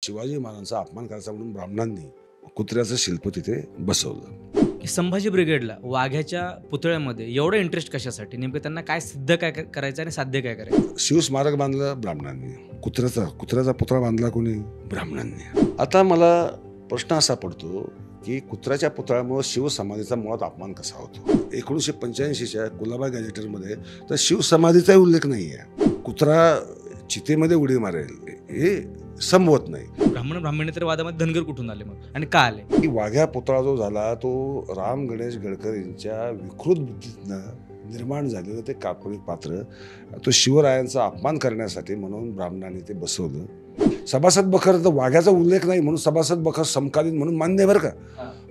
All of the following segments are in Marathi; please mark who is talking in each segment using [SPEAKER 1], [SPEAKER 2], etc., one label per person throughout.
[SPEAKER 1] शिवाजी महाराजांचा अपमान करायचा म्हणून ब्राह्मणांनी कुत्र्याचं शिल्प तिथे बसवलं.
[SPEAKER 2] संभाजी ब्रिगेडला वाघ्याच्या पुतळ्यामध्ये एवढं इंटरेस्ट कशासाठी? नेमकं त्यांना काय सिद्ध काय करायचं आणि साध्य काय करायचं?
[SPEAKER 1] शिवस्मारक बांधलं ब्राह्मणांनी, कुत्र्याचा पुतळा बांधला कोणी? ब्राह्मणांनी. आता मला प्रश्न असा पडतो की कुत्र्याच्या पुतळ्यामुळे शिवसमाधीचा मुळात अपमान कसा होतो? 1985च्या कुलाबा गॅजेटरमध्ये तर शिवसमाधीचाही उल्लेख नाही आहे. कुत्रा चितेमध्ये उडी मारेल हे संभवत नाही.
[SPEAKER 2] ब्राह्मणेतर वादामध्ये धनगर कुठून आले मग आणि का आले?
[SPEAKER 1] की वाघ्या पुतळा जो झाला तो राम गणेश गडकर यांच्या विकृत बुद्धीतनं निर्माण झालेलं ते काल्पनिक पात्र, तो शिवरायांचा अपमान करण्यासाठी म्हणून ब्राह्मणांनी ते बसवलं. सभासद बखर तर वाघ्याचा उल्लेख नाही म्हणून सभासद बखर समकालीन म्हणून मान्य बरं का,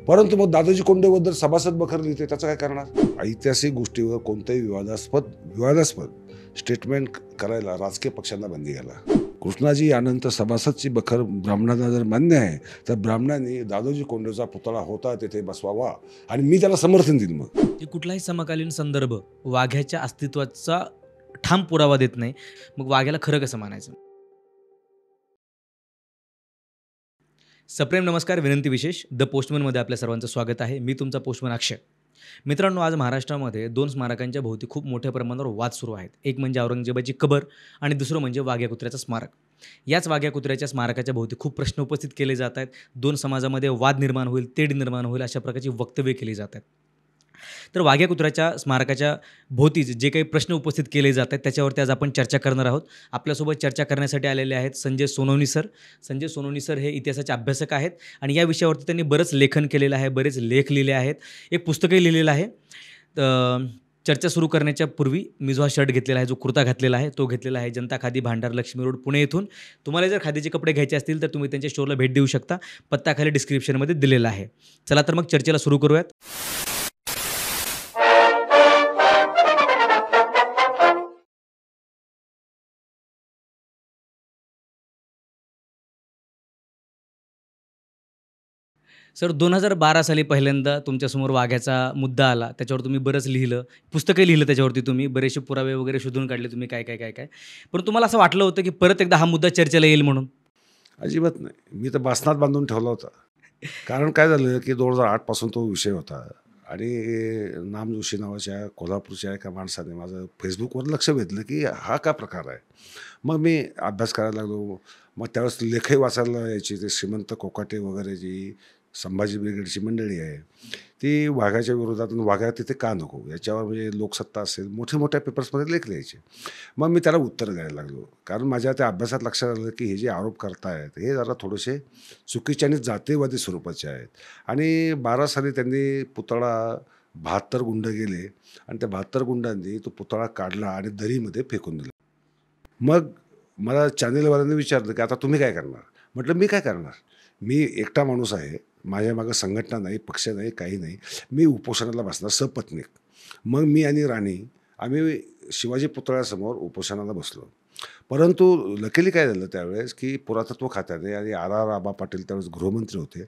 [SPEAKER 1] परंतु मग दादाजी कोंडेबद्दल सभासद बखर लिहिते, त्याचं काय करणार? ऐतिहासिक गोष्टीवर कोणत्याही विवादास्पद स्टेटमेंट करायला राजकीय पक्षांना बंदी घाला. कृष्णाजी अनंत सभासदची बखर ब्राह्मणांना जर मान्य आहे तर ब्राह्मणांनी दादोजी कोंडेचा पुतळा होता तिथे बसवावा आणि मी त्याला समर्थन देईन. मग
[SPEAKER 2] कुठलाही समकालीन संदर्भ वाघ्याच्या अस्तित्वाचा ठाम पुरावा देत नाही, मग वाघ्याला खरं कसं मानायचं? सप्रेम नमस्कार, विनंती विशेष द पोस्टमनमध्ये आपल्या सर्वांचं स्वागत आहे. मी तुमचा पोस्टमन अक्षय. मित्रांनो, आज महाराष्ट्रामध्ये 2 स्मारकांच्या भोवती खूप मोठ्या प्रमाणावर वाद सुरू आहेत. एक म्हणजे औरंगजेबाची कबर आणि दुसरं म्हणजे वाघ्या कुत्र्याचं स्मारक. याच वाघ्या कुत्र्याच्या स्मारकाच्या भोवती खूप प्रश्न उपस्थित केले जात आहेत. 2 समाजामध्ये वाद निर्माण होईल, तेढ निर्माण होईल अशा प्रकारची वक्तव्य केली जात आहेत. तर वाघ्या कुत्र्याच्या स्मारकाच्या भोवती जे काही प्रश्न उपस्थित केले जात आहेत त्याच्यावरती आज आपण चर्चा करणार आहोत. आपल्यासोबत चर्चा करण्यासाठी आलेले आहेत संजय सोनवणी सर. संजय सोनवणी सर हे इतिहासाचे अभ्यासक आहेत आणि या विषयावरती त्यांनी बरंच लेखन केलेलं आहे, बरेच लेख लिहिले आहेत, एक पुस्तकही लिहिलेलं आहे. चर्चा सुरू करण्याच्या पूर्वी मी जो हा शर्ट घेतलेला आहे, जो कुर्ता घातलेला आहे, तो घेतलेला आहे जनता खादी भांडार, लक्ष्मी रोड, पुणे येथून. तुम्हाला जर खादीचे कपडे घ्यायचे असतील तर तुम्ही त्यांच्या स्टोअरला भेट देऊ शकता. पत्ता खाली डिस्क्रिप्शनमध्ये दिलेला आहे. चला तर मग चर्चेला सुरू करूयात. सर, 2012 साली पहिल्यांदा तुमच्यासमोर वाघ्याचा मुद्दा आला. त्याच्यावर तुम्ही बरंच लिहिलं, पुस्तकही लिहिलं त्याच्यावरती तुम्ही. बरेचसे पुरावे वगैरे शोधून काढले तुम्ही, काय. पण तुम्हाला असं वाटलं होतं की परत एकदा हा मुद्दा चर्चेला येईल म्हणून?
[SPEAKER 1] अजिबात नाही. मी तर बासनात बांधून ठेवला होता. कारण काय झालं की 2008 पासून तो विषय होता आणि नाम जोशी नावाच्या कोल्हापूरच्या एका माणसाने माझं फेसबुकवर लक्ष वेधलं की हा का प्रकार आहे. मग मी अभ्यास करायला लागलो. मग त्यावेळेस लेखही वाचायला यायची. ते श्रीमंत कोकाटे वगैरे जी संभाजी ब्रिगेडची मंडळी आहे ती वाघाच्या विरोधात, वाघा तिथे का नको याच्यावर म्हणजे लोकसत्ता असेल, मोठ्या पेपर्समध्ये लेख लिहायचे. मग मी त्याला उत्तर द्यायला लागलो. कारण माझ्या त्या अभ्यासात लक्षात आलं की हे जे आरोप करतायत हे जरा थोडेसे चुकीचे आणि जातीयवादी स्वरूपाचे आहेत. आणि 12 साली त्यांनी पुतळा 72 गुंड गेले आणि त्या 72 गुंडांनी तो पुतळा काढला आणि दरीमध्ये फेकून दिला. मग मला चॅनेलवाल्यांनी विचारलं की आता तुम्ही काय करणार? म्हटलं मी काय करणार, मी एकटा माणूस आहे, माझ्या मागं संघटना नाही, पक्ष नाही, काही नाही. मी उपोषणाला बसणार सपत्नीक. मग मी आणि राणी आम्ही शिवाजी पुतळ्यासमोर उपोषणाला बसलो. परंतु लकीली काय झालं त्यावेळेस की पुरातत्व खात्याने आणि आर आबा पाटील त्यावेळेस गृहमंत्री होते,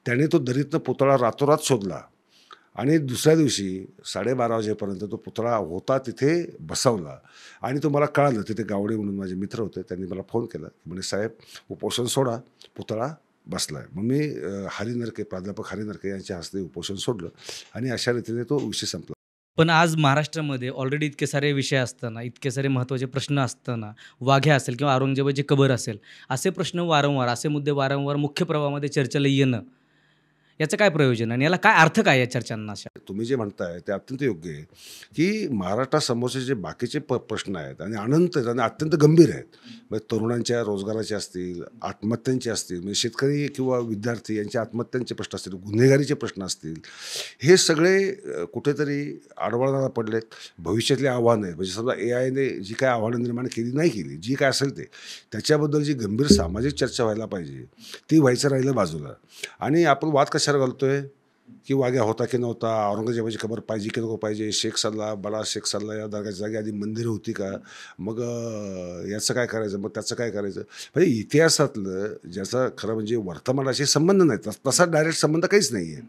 [SPEAKER 1] त्याने तो दरीतनं पुतळा रातोरात शोधला आणि दुसऱ्या दिवशी 12:30 वाजेपर्यंत तो पुतळा होता तिथे बसवला. आणि तो मला कळालं. तिथे गावडे म्हणून माझे मित्र होते, त्यांनी मला फोन केला म्हणे साहेब उपोषण सोडा, पुतळा बसला आहे. मग मी प्राध्यापक हरी नरके यांच्या हस्ते उपोषण सोडलं आणि अशा रीतीने तो विषय संपला.
[SPEAKER 2] पण आज महाराष्ट्रामध्ये ऑलरेडी इतके सारे विषय असताना, इतके सारे महत्त्वाचे प्रश्न असताना, वाघ्या असेल किंवा औरंगजेबाची कबर असेल, असे प्रश्न वारंवार, असे मुद्दे वारंवार मुख्य प्रवाहामध्ये चर्चेला येणं, याचं काय प्रयोजन आणि याला काय अर्थ काय या चर्चांना? अशा
[SPEAKER 1] तुम्ही जे म्हणताय ते अत्यंत योग्य आहे की महाराष्ट्रासमोरचे जे बाकीचे प्रश्न आहेत आणि अनंत आहेत आणि अत्यंत गंभीर आहेत, म्हणजे तरुणांच्या रोजगाराचे असतील, आत्महत्यांचे असतील, म्हणजे शेतकरी किंवा विद्यार्थी यांच्या आत्महत्यांचे प्रश्न असतील, गुन्हेगारीचे प्रश्न असतील, हे सगळे कुठेतरी आडवळणाला पडलेत. भविष्यातली आव्हानं आहेत, म्हणजे समजा AIने जी काय आव्हानं निर्माण नाही केली, जी काय असेल त्याच्याबद्दल जी गंभीर सामाजिक चर्चा व्हायला पाहिजे ती व्हायचं राहिलं बाजूला. आणि आपण वाद कशाला घालतोय की वाघ्या होता की नव्हता, औरंगजेबाची खबर पाहिजे की नको पाहिजे, शेख सल्ला, बडा शेख सल्ला या दर्ग्याच्या जागी आधी मंदिरं होती का, मग याचं काय करायचं, मग त्याचं काय करायचं. म्हणजे इतिहासातलं ज्याचा खरं म्हणजे वर्तमानाशी संबंध नाही, तसा डायरेक्ट संबंध काहीच नाही आहे,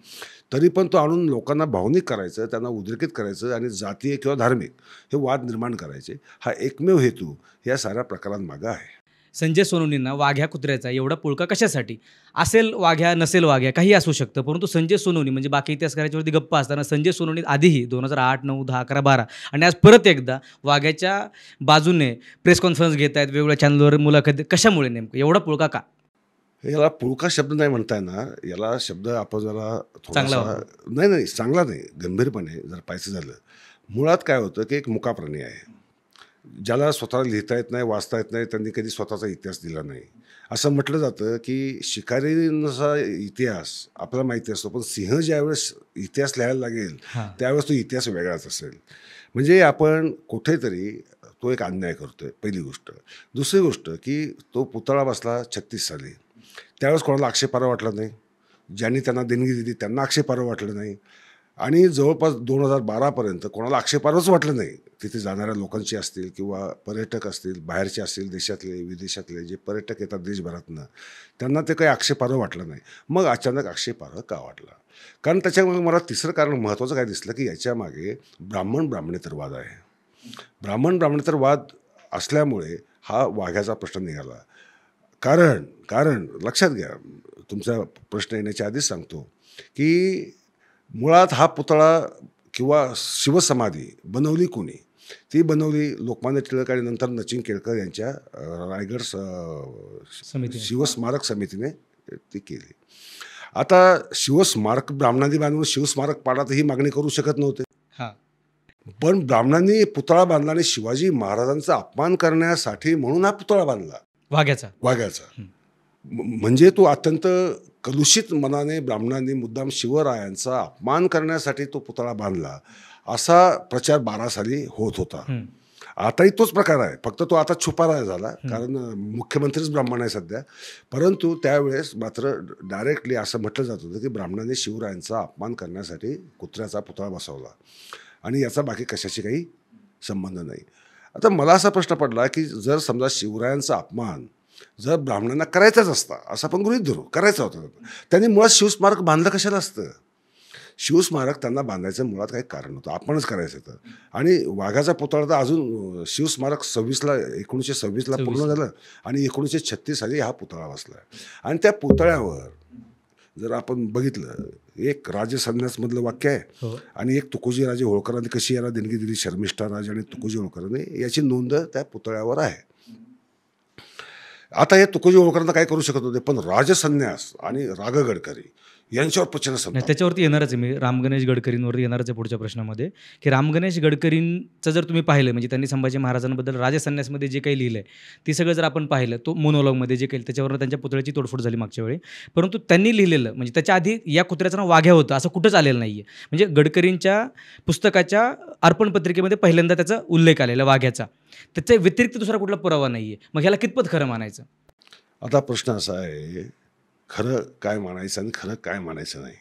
[SPEAKER 1] तरी पण तो आणून लोकांना भावनिक करायचं, त्यांना उद्रेकित करायचं आणि जातीय किंवा धार्मिक हे वाद निर्माण करायचे, हा एकमेव हेतू या साऱ्या प्रकारांमागं आहे.
[SPEAKER 2] संजय सोनवणेंना वाघ्या कुत्र्याचा एवढा पुळका कशासाठी? असेल वाघ्या, नसेल वाघ्या, काही असू शकतं. परंतु संजय सोनवणे म्हणजे बाकी इतिहासकारांच्यावरती गप्पा असताना संजय सोनवणे आधीही 2008, 9, 10, 11, 12 आणि आज परत एकदा वाघ्याच्या बाजूने प्रेस कॉन्फरन्स घेत आहेत, वेगवेगळ्या चॅनलवर मुलाखती. कशामुळे नेमकं एवढा पुळका का?
[SPEAKER 1] याला पुळका शब्द नाही म्हणता येणार. याला शब्द आपण जरा
[SPEAKER 2] चांगला
[SPEAKER 1] थोडासा नाही, चांगला नाही, गंभीरपणे जर पाहायचं झालं. मुळात काय होतं की एक मुका प्राणी आहे. ज्याला स्वतःला लिहिता येत नाही, वाचता येत नाही, त्यांनी कधी स्वतःचा इतिहास दिला नाही. असं म्हटलं जातं की शिकारींचा इतिहास आपल्याला माहिती असतो, पण सिंह ज्यावेळेस इतिहास लिहायला लागेल
[SPEAKER 2] हां.
[SPEAKER 1] त्यावेळेस तो इतिहास वेगळाच असेल. म्हणजे आपण कुठेतरी तो एक अन्याय करतोय, पहिली गोष्ट. दुसरी गोष्ट की तो पुतळा बसला 36 साली. त्यावेळेस कोणाला आक्षेपार्ह वाटलं नाही. ज्यांनी त्यांना देणगी दिली त्यांना आक्षेपार्ह वाटलं नाही. आणि जवळपास 2012पर्यंत कोणाला आक्षेपार्हच वाटलं नाही. तिथे जाणाऱ्या लोकांची असतील किंवा पर्यटक असतील, बाहेरचे असतील, देशातले, विदेशातले जे पर्यटक येतात देशभरातनं, त्यांना ते काही आक्षेपार्ह वाटलं नाही. मग अचानक आक्षेपार्ह का वाटला? कारण त्याच्यामुळे मला तिसरं कारण महत्त्वाचं काय दिसलं की याच्यामागे ब्राह्मण-ब्राह्मणेतर वाद आहे. ब्राह्मण-ब्राह्मणेतर वाद असल्यामुळे हा वाघ्याचा प्रश्न निघाला. कारण लक्षात घ्या, तुमचा प्रश्न येण्याच्या आधीच सांगतो की मुळात हा पुतळा किंवा शिवसमाधी बनवली कोणी? ती बनवली लोकमान्य टिळक आणि नंतर नचिन केळकर यांच्या रायगड
[SPEAKER 2] समितीने.
[SPEAKER 1] शिवस्मारक समितीने ती केली. आता शिवस्मारक ब्राह्मणांनी बांधून शिवस्मारक पाडात ही मागणी करू शकत नव्हते.
[SPEAKER 2] हां.
[SPEAKER 1] पण ब्राह्मणांनी पुतळा बांधला आणि शिवाजी महाराजांचा अपमान करण्यासाठी म्हणून हा पुतळा बांधला
[SPEAKER 2] वाघ्याचा.
[SPEAKER 1] वाघ्याचा. म्हणजे तो अत्यंत कलुषित मनाने ब्राह्मणांनी मुद्दाम शिवरायांचा अपमान करण्यासाठी तो पुतळा बांधला, असा प्रचार 12 साली होत होता. आताही तोच प्रकार आहे, फक्त तो आता छुपा झाला, कारण मुख्यमंत्रीच ब्राह्मण आहे सध्या. परंतु त्यावेळेस मात्र डायरेक्टली असं म्हटलं जात होतं की ब्राह्मणांनी शिवरायांचा अपमान करण्यासाठी कुत्र्याचा पुतळा बसवला आणि याचा बाकी कशाशी काही संबंध नाही. आता मला असा प्रश्न पडला की जर समजा शिवरायांचा अपमान जर ब्राह्मणांना करायचाच असता, असं आपण गृहीत धरू, करायचा होता, त्यांनी मुळात शिवस्मारक बांधलं कशाला असतं? शिवस्मारक त्यांना बांधायचं मुळात काही कारण होतं, आपणच करायचं होतं. आणि वाघाचा पुतळा तर अजून शिवस्मारक 1926ला पूर्ण झालं आणि 1936 साली हा पुतळा बसला. आणि त्या पुतळ्यावर जर आपण बघितलं, एक राजसन्यासमधलं वाक्य आहे आणि एक तुकोजी राजे होळकरांनी कशी याला देणगी दिली, शर्मिष्ठा राज आणि तुकोजी होळकरांनी, याची नोंद त्या पुतळ्यावर आहे. आता हे तुकोजी होळकरांना काय करू शकत होते, पण राजसन्यास आणि राग गडकरी यांच्यावर प्रचंड संताप.
[SPEAKER 2] त्याच्यावरती येणारच आहे मी, राम गणेश गडकरींवरती येणारच आहे पुढच्या प्रश्नामध्ये, की राम गणेश गडकरींचं जर तुम्ही पाहिलं, म्हणजे त्यांनी संभाजी महाराजांबद्दल राजसन्यासमध्ये जे काही लिहिलं आहे ती सगळं जर आपण पाहिलं, तो मोनोलॉगमध्ये जे काही त्याच्यावरून त्यांच्या पुतळ्याची तोडफोड झाली मागच्या वेळी. परंतु त्यांनी लिहिलेलं म्हणजे त्याच्या आधी या कुत्र्याचं नाव वाघ्या होतं असं कुठंच आलेलं नाही आहे. म्हणजे गडकरींच्या पुस्तकाच्या अर्पण पत्रिकेमध्ये पहिल्यांदा त्याचा उल्लेख आलेला वाघ्याचा. त्याच्या व्यतिरिक्त दुसरा कुठला पुरावा नाही आहे. मग ह्याला कितपत खरं मानायचं?
[SPEAKER 1] आता प्रश्न असा आहे, खरं काय मानायचं आणि खरं काय मानायचं नाही.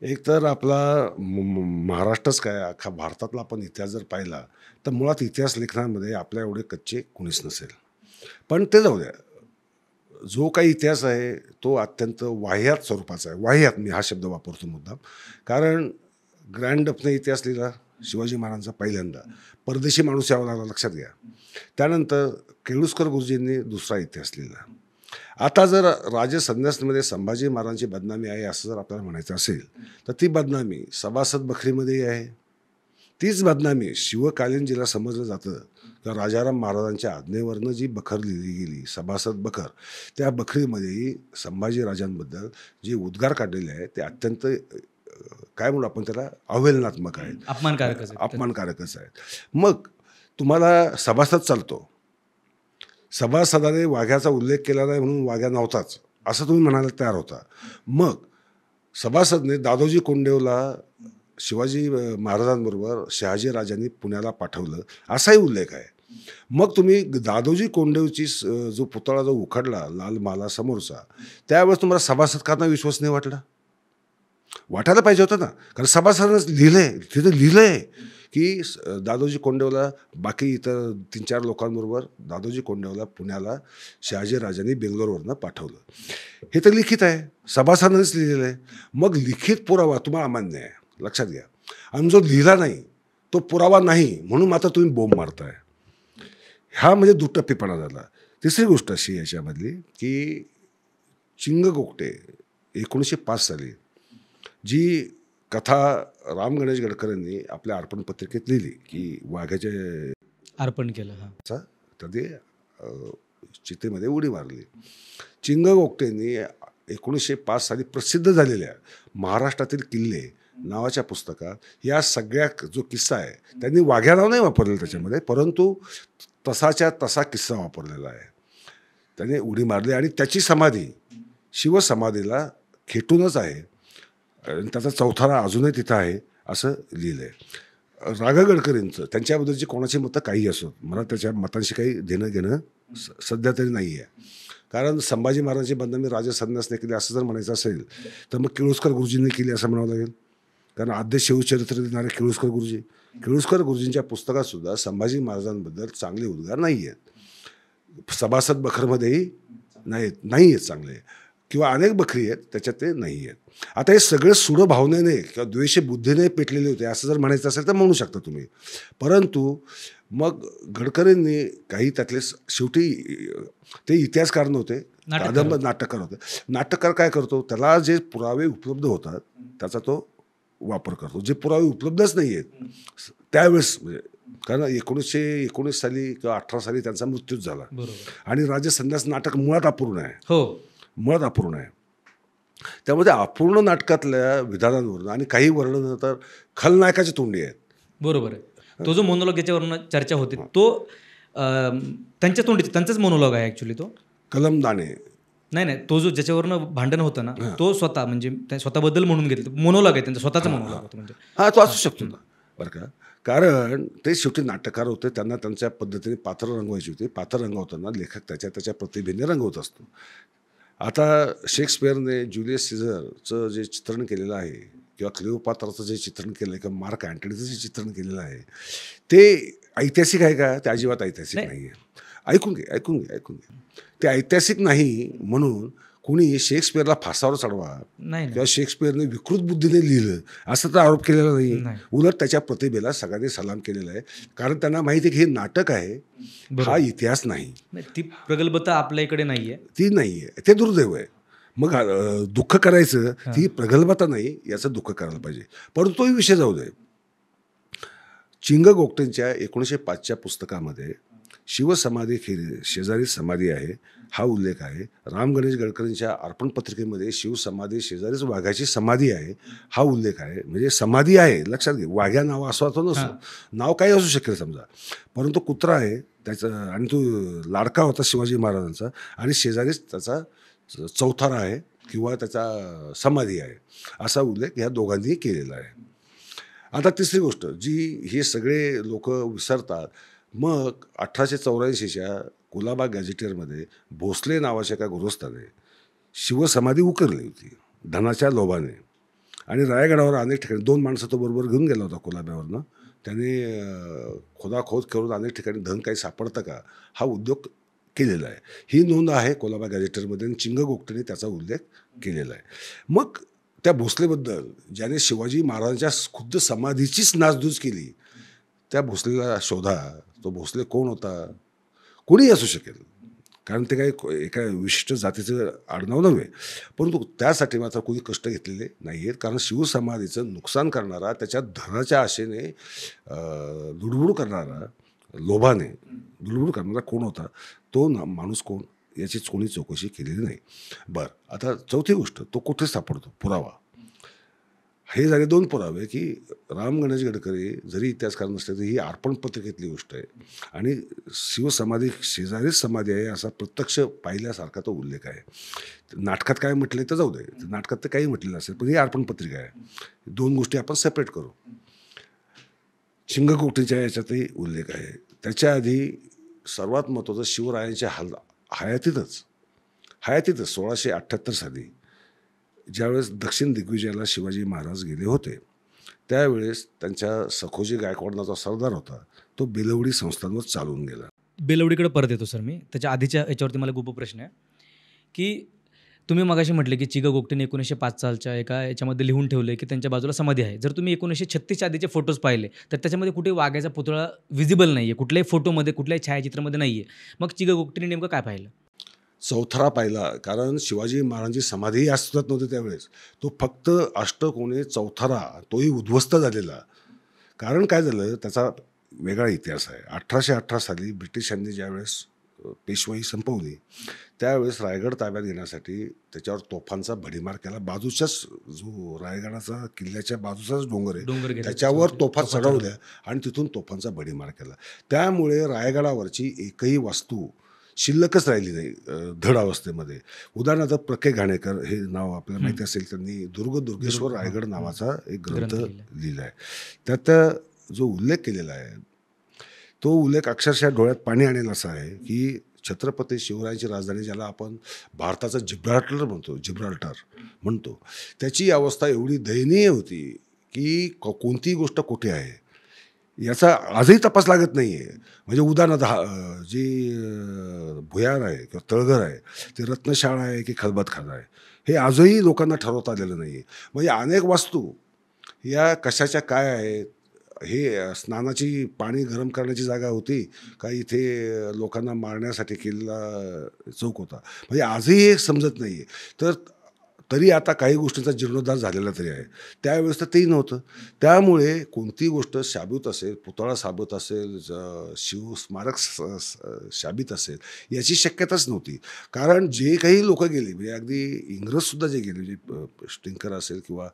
[SPEAKER 1] एक तर आपला महाराष्ट्रच काय, अख्खा भारतातला आपण इतिहास जर पाहिला तर मुळात इतिहास लेखनामध्ये आपल्या एवढे कच्चे कुणीच नसेल. पण ते जाऊ द्या, जो काही इतिहास आहे तो अत्यंत वाह्यात स्वरूपाचा आहे. वाह्यात, मी हा शब्द वापरतो मुद्दाम, कारण ग्रँड डफने इतिहास लिहिला शिवाजी महाराजांचा पहिल्यांदा, परदेशी माणूस यावा लागला, लक्षात घ्या. त्यानंतर केळुस्कर गुरुजींनी दुसरा इतिहास लिहिला. आता जर राजसन्यासमध्ये संभाजी महाराजांची बदनामी आहे असं जर आपल्याला म्हणायचं असेल तर ती बदनामी सभासद बखरीमध्येही आहे. तीच बदनामी शिवकालीन जिला समजलं जातं किंवा राजाराम महाराजांच्या आज्ञेवरनं जी बखर लिहिली गेली, सभासद बखर, त्या बखरीमध्येही संभाजी राजांबद्दल जे उद्गार काढलेले आहेत ते अत्यंत काय म्हणू आपण त्याला, अवहेलनात्मक आहेत, अपमानकारकच आहेत. मग तुम्हाला सभासद चालतो, सभासदाने वाघ्याचा उल्लेख केला नाही म्हणून वाघ्या नव्हताच असं तुम्ही म्हणायला तयार होता. मग सभासदने दादोजी कोंडदेवला शिवाजी महाराजांबरोबर शहाजी राजांनी पुण्याला पाठवलं असाही उल्लेख आहे. मग तुम्ही दादोजी कोंडदेवची जो पुतळा जो उखडला लाल महाला समोरचा, त्यावेळेस तुम्हाला सभासद काना विश्वास नाही वाटला? वाटायला पाहिजे होतं ना, कारण सभासदानं लिहिलंय, तिथं लिहिलंय की दादोजी कोंडदेवला बाकी इतर 3-4 लोकांबरोबर दादोजी कोंडदेवला पुण्याला शहाजी राजांनी बेंगलोरवरनं पाठवलं. हे तर लिखित आहे, सभासदानेच लिहिलेलं आहे. मग लिखित पुरावा तुम्हाला अमान्य आहे, लक्षात घ्या. आणि जो लिहिला नाही तो पुरावा नाही म्हणून मात्र तुम्ही बोंब मारताय. हा म्हणजे दुटप्पीपणा झाला. तिसरी गोष्ट अशी याच्यामधली की चिंग गोगटे 1905 साली जी कथा राम गणेश गडकरींनी आपल्या अर्पण पत्रिकेत लिहिली की वाघाच्या
[SPEAKER 2] अर्पण केलं. हां.
[SPEAKER 1] त्याने चितेमध्ये उडी मारली. चिंग गोगटेंनी 1905 साली प्रसिद्ध झालेल्या महाराष्ट्रातील किल्ले नावाच्या पुस्तकात या सगळ्या जो किस्सा आहे त्यांनी वाघ्या नाव नाही वापरलेलं त्याच्यामध्ये, परंतु तसाच्या तसा किस्सा वापरलेला आहे. त्याने उडी मारली आणि त्याची समाधी शिवसमाधीला खेटूनच आहे आणि त्याचा चौथारा अजूनही तिथं आहे असं लिहिलं आहे. राघव गडकरींचं त्यांच्याबद्दलची कोणाची मतं काही असो, मला त्याच्या मतांशी काही देणं घेणं सध्या तरी नाही आहे. कारण संभाजी महाराजांची बंधमी राजा संन्यासने केली असं जर म्हणायचं असेल तर मग किळुस्कर गुरुजींनी केली असं म्हणावं लागेल. कारण आद्य शिवचरित्र देणारे किळुस्कर गुरुजींच्या पुस्तकातसुद्धा संभाजी महाराजांबद्दल चांगले उद्गार नाही आहेत. सभासद बखरमध्येही नाही आहेत चांगले, किंवा अनेक बखरी आहेत त्याच्यात ते नाही आहेत. आता हे सगळे सूड भावनेने किंवा द्वेष बुद्धीने पेटलेले होते असं जर म्हणायचं असेल तर म्हणू शकता तुम्ही. परंतु मग गडकरींनी काही त्यातले शेवटी ते इतिहासकार नव्हते, कादंबरी नाटककार होते. नाटककार काय करतो, त्याला जे पुरावे उपलब्ध होतात त्याचा तो वापर करतो. जे पुरावे उपलब्धच नाही आहेत त्यावेळेस, म्हणजे कारण 1919 साली किंवा 18 साली त्यांचा मृत्यूच झाला आणि राजा संन्यास नाटक मुळात अपूर्ण आहे. मुळात अपूर्ण आहे. त्यामध्ये अपूर्ण नाटकातल्या विधानांवरून आणि काही वर्णन तर खलनायकाची तोंडी आहेत.
[SPEAKER 2] बरोबर आहे. तो जो मोनोलॉग याच्यावरून चर्चा होते तो त्यांच्या तोंडीचा त्यांचाच मोनोलॉग आहे ॲक्च्युली. तो
[SPEAKER 1] कलमदाने
[SPEAKER 2] नाही, तो जो ज्याच्यावरनं भांडण होतं ना तो स्वतः म्हणजे स्वतःबद्दल म्हणून घेतलं मोनोलॉग आहे त्यांचा, स्वतःचा मोनोलॉग होतं. म्हणजे
[SPEAKER 1] हां, तो असू शकतो ना बरं का. कारण ते शेवटी नाटककार होते, त्यांना त्यांच्या पद्धतीने पात्र रंगवायची होती. पात्र रंगवताना लेखक त्याच्या प्रतिभेने रंगवत असतो. आता शेक्सपियरने जुलियस सीझरचं जे चित्रण केलेलं आहे किंवा क्लिओपात्राचं जे चित्रण केलं आहे किंवा मार्क अँटनीचं जे चित्रण केलेलं आहे ते ऐतिहासिक आहे का? ते अजिबात ऐतिहासिक नाही आहे. ऐकून घे. ते ऐतिहासिक नाही म्हणून कुणी शेक्सपियरला फासावर चढवा किंवा शेक्सपियरने विकृत बुद्धीने लिहिलं असं तर आरोप केलेला नाही. उलट त्याच्या प्रतिभेला सगळ्यांनी सलाम केलेला आहे. कारण त्यांना माहिती आहे की हे नाटक आहे, हा इतिहास नाही.
[SPEAKER 2] ती प्रगल्भता आपल्या इकडे नाही आहे,
[SPEAKER 1] ती नाही आहे. ते दुर्दैव आहे. मग दुःख करायचं, ती प्रगल्भता नाही याचं दुःख करायला पाहिजे. परंतु तोही विषय जाऊ दे. चिंग गोगटेंच्या 1905च्या पुस्तकामध्ये शिवसमाधी शेजारी समाधी आहे हा उल्लेख आहे. राम गणेश गडकरींच्या अर्पण पत्रिकेमध्ये शिवसमाधी शेजारीच वाघाची समाधी आहे हा उल्लेख आहे. म्हणजे समाधी आहे, लक्षात घे. वाघ्या नाव असं तो नसतो, नाव काही असू शकेल समजा, परंतु कुत्रा आहे त्याचं आणि तो लाडका होता शिवाजी महाराजांचा आणि शेजारीच त्याचा चौथारा आहे किंवा त्याचा समाधी आहे असा उल्लेख ह्या दोघांनीही केलेला आहे. आता तिसरी गोष्ट जी हे सगळे लोक विसरतात, मग 1884च्या कुलाबा गॅझेटियरमध्ये भोसले नावाच्या एका गृहस्थाने शिवसमाधी उकरली होती धनाच्या लोभाने आणि रायगडावर अनेक ठिकाणी 2 माणसं तो बरोबर घेऊन गेला होता कुलाब्यावरनं. त्याने खोदाखोद करून अनेक ठिकाणी धन काही सापडतं का हा उद्योग केलेला आहे. ही नोंद आहे कुलाबा गॅझेटियरमध्ये आणि चिंग गोगटेने त्याचा उल्लेख केलेला आहे. मग त्या भोसलेबद्दल ज्याने शिवाजी महाराजांच्या खुद्द समाधीचीच नासधूस केली त्या भोसलेला शोधा. तो भोसले कोण होता? कोणीही असू शकेल, कारण ते काही एका विशिष्ट जातीचं आडनाव नव्हे, परंतु त्यासाठी मात्र कोणी कष्ट घेतलेले नाही आहेत. कारण शिवसमाधीचं नुकसान करणारा, त्याच्या धनाच्या आशेने लुडबुड करणारा, लोभाने लुडबुड करणारा कोण होता, तो माणूस कोण याचीच कोणी चौकशी केलेली नाही. बरं, आता चौथी गोष्ट, तो कुठे सापडतो पुरावा. हे झाले 2 पुरावे की राम गणेश गडकरी जरी इतिहासकार नसले तरी ही अर्पण पत्रिकेतली गोष्ट आहे आणि शिवसमाधी शेजारीच समाधी आहे असा प्रत्यक्ष पाहिल्यासारखा तो उल्लेख आहे. नाटकात काय म्हटलं तर जाऊ दे, नाटकात तर काही म्हटलेलं असेल, पण ही अर्पण पत्रिका आहे. 2 गोष्टी आपण सेपरेट करू. चिंग गोगटेच्या याच्यातही उल्लेख आहे. त्याच्या आधी सर्वात महत्त्वाचं शिवरायांच्या हयातीतच 1678 साली ज्यावेळेस दक्षिण दिग्विजयाला शिवाजी महाराज गेले होते त्यावेळेस त्यांच्या सखोजी गायकवाड नावाचा सरदार होता, तो बेलवडी संस्थांवर चालून गेला.
[SPEAKER 2] बेलवडीकडे परत येतो सर मी. त्याच्या आधीच्या याच्यावरती मला खूप प्रश्न आहे की तुम्ही मगाशी म्हटले की चिगा गोगटेने 1905 सालच्या एका याच्यामध्ये लिहून ठेवले की त्यांच्या बाजूला समाधी आहे. जर तुम्ही 1936च्या आधीचे फोटोज पाहिले, तर त्याच्यामध्ये कुठे वाघाचा पुतळा व्हिजिबल नाही आहे. कुठल्याही फोटोमध्ये, कुठल्याही छायाचित्रामध्ये नाही आहे. मग चिगा गोगटेने नेमकं काय पाहिलं?
[SPEAKER 1] चौथरा पाहिला, कारण शिवाजी महाराजांची समाधीही अस्तित्वात नव्हती त्यावेळेस. तो फक्त अष्टकोनी चौथरा, तोही उद्ध्वस्त झालेला. कारण काय झालं, त्याचा वेगळा इतिहास आहे. 1818 साली ब्रिटिशांनी ज्यावेळेस पेशवाई संपवली, त्यावेळेस रायगड ताब्यात घेण्यासाठी त्याच्यावर तोफांचा भडीमार केला. बाजूच्याच जो रायगडाचा किल्ल्याच्या बाजूचाच डोंगर आहे,
[SPEAKER 2] डोंगर घेतला,
[SPEAKER 1] त्याच्यावर तोफा
[SPEAKER 2] तोफा
[SPEAKER 1] चढवल्या आणि तिथून तोफांचा भडीमार केला. त्यामुळे रायगडावरची एकही वास्तू शिल्लकच राहिली नाही धड अवस्थेमध्ये. उदाहरणार्थ प्रके घाणेकर हे नाव आपल्याला माहिती असेल, त्यांनी दुर्गेश्वर रायगड नावाचा एक ग्रंथ लिहिला आहे. त्यात जो उल्लेख केलेला आहे, तो उल्लेख अक्षरशः डोळ्यात पाणी आणेल असा आहे की छत्रपती शिवरायांची राजधानी, ज्याला आपण भारताचं जिब्राल्टर म्हणतो, त्याची अवस्था एवढी दयनीय होती की कोणतीही गोष्ट कुठे आहे याचा आजही तपास लागत नाही आहे. म्हणजे उदाहरणार्थ जी भुयार आहे किंवा तळघर आहे, ते रत्नशाळा आहे की खलबतखाना आहे, हे आजही लोकांना ठरवता आलेलं नाही आहे. म्हणजे अनेक वास्तू या कशाच्या काय आहेत, हे स्नानाची पाणी गरम करण्याची जागा होती का इथे लोकांना मारण्यासाठी केलेला चौक होता, म्हणजे आजही हे समजत नाही आहे. तर तरी आता काही गोष्टींचा जीर्णोद्धार झालेला तरी आहे, त्यावेळेस तर तेही नव्हतं. त्यामुळे कोणती गोष्ट शाबूत असेल, पुतळा शाबूत असेल, शिव स्मारक शाबीत असेल, याची शक्यताच नव्हती. कारण जे काही लोक गेले, म्हणजे अगदी इंग्रजसुद्धा जे गेले, जे स्टिंकर असेल किंवा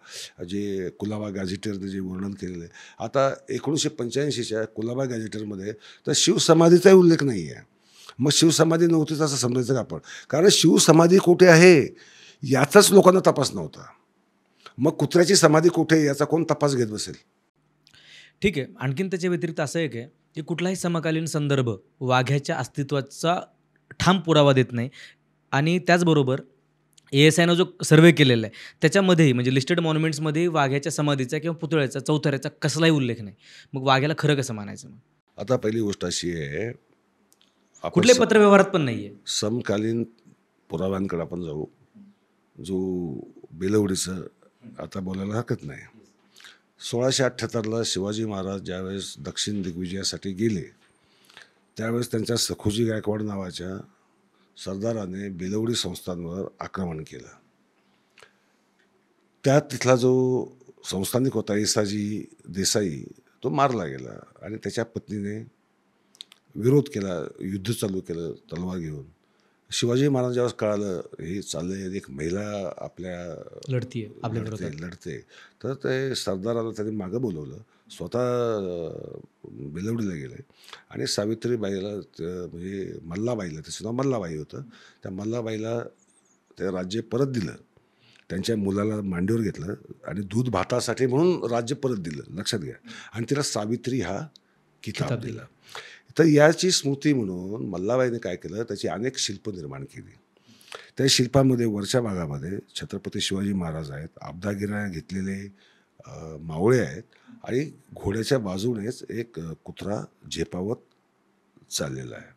[SPEAKER 1] जे कुलाबा गॅझेटरने जे वर्णन केलेलं आहे, आता 1985च्या कुलाबा गॅझेटरमध्ये तर शिवसमाधीचाही उल्लेख नाही आहे. मग शिवसमाधी नव्हतीच असं समजायचं का आपण? कारण शिवसमाधी कुठे आहे याचाच लोकांना तपास नव्हता. मग कुत्र्याची समाधी कुठे याचा कोण तपास घेत बसेल?
[SPEAKER 2] ठीक आहे. आणखीन त्याच्या व्यतिरिक्त असं एक आहे की कुठलाही समकालीन संदर्भ वाघ्याच्या अस्तित्वाचा ठाम पुरावा देत नाही. आणि त्याचबरोबर ASIनं जो सर्व्हे केलेला आहे, त्याच्यामध्येही म्हणजे लिस्टेड मॉन्युमेंट्समध्ये वाघ्याच्या समाधीचा किंवा पुतळ्याचा, चौथऱ्याचा कसलाही उल्लेख नाही. मग वाघ्याला खरं कसं मानायचं मग?
[SPEAKER 1] आता पहिली गोष्ट अशी आहे, आपण
[SPEAKER 2] कुठल्याही पत्रव्यवहारात पण नाही आहे.
[SPEAKER 1] समकालीन पुराव्यांकडे आपण जाऊ. जो बेलवडीचं आता बोलायला हरकत नाही. 1678ला शिवाजी महाराज ज्यावेळेस दक्षिण दिग्विजयासाठी गेले, त्यावेळेस त्यांच्या सखोजी गायकवाड नावाच्या सरदाराने बेलवडी संस्थांवर आक्रमण केलं. त्यात तिथला जो संस्थानिक होता येसाजी देसाई, तो मारला गेला आणि त्याच्या पत्नीने विरोध केला, युद्ध चालू केलं तलवार घेऊन. शिवाजी महाराज ज्यावेळेस कळालं हे चाललंय, एक महिला आपल्या लढते, तर ते सरदाराला त्यांनी मागं बोलवलं, स्वतः बेलवडीला गेले आणि सावित्रीबाईला, म्हणजे मल्लाबाईला, त्याचं नाव मल्लाबाई होतं, त्या मल्लाबाईला ते राज्य परत दिलं. त्यांच्या मुलाला मांडीवर घेतलं आणि दूध भातासाठी म्हणून राज्य परत दिलं, लक्षात घ्या. आणि तिला सावित्री हा किताब दिला. तर याची स्मृती म्हणून मल्लाबाईने काय केलं, त्याची अनेक शिल्प निर्माण केली. त्या शिल्पामध्ये वरच्या भागामध्ये छत्रपती शिवाजी महाराज आहेत, आबदागिऱ्या घेतलेले मावळे आहेत आणि घोड्याच्या बाजूनेच एक कुत्रा झेपावत चाललेला आहे.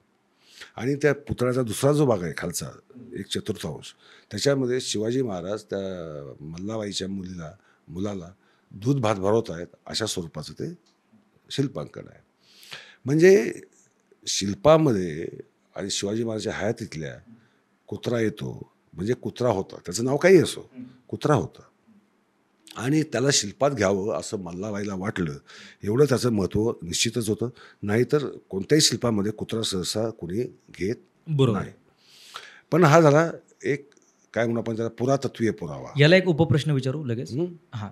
[SPEAKER 1] आणि त्या पुतळ्याचा दुसरा जो भाग आहे खालचा, एक चतुर्थांश, त्याच्यामध्ये शिवाजी महाराज त्या मल्लाबाईच्या मुलाला दूध भात भरवत आहेत, अशा स्वरूपाचं ते शिल्पांकन आहे. म्हणजे शिल्पामध्ये आणि शिवाजी महाराजांच्या हयातीतल्या कुत्रा येतो, म्हणजे कुत्रा होता, त्याचं नाव काही असो, कुत्रा होता आणि त्याला शिल्पात घ्यावं असं मल्लाबाईला वाटलं. एवढं त्याचं महत्त्व निश्चितच होतं, नाहीतर कोणत्याही शिल्पामध्ये कुत्रा सहसा कोणी घेत नाही. पण हा झाला एक, काय म्हणून आपण त्याला, पुरातत्वीय पुरावा.
[SPEAKER 2] याला एक उपप्रश्न विचारू लगेच. हां,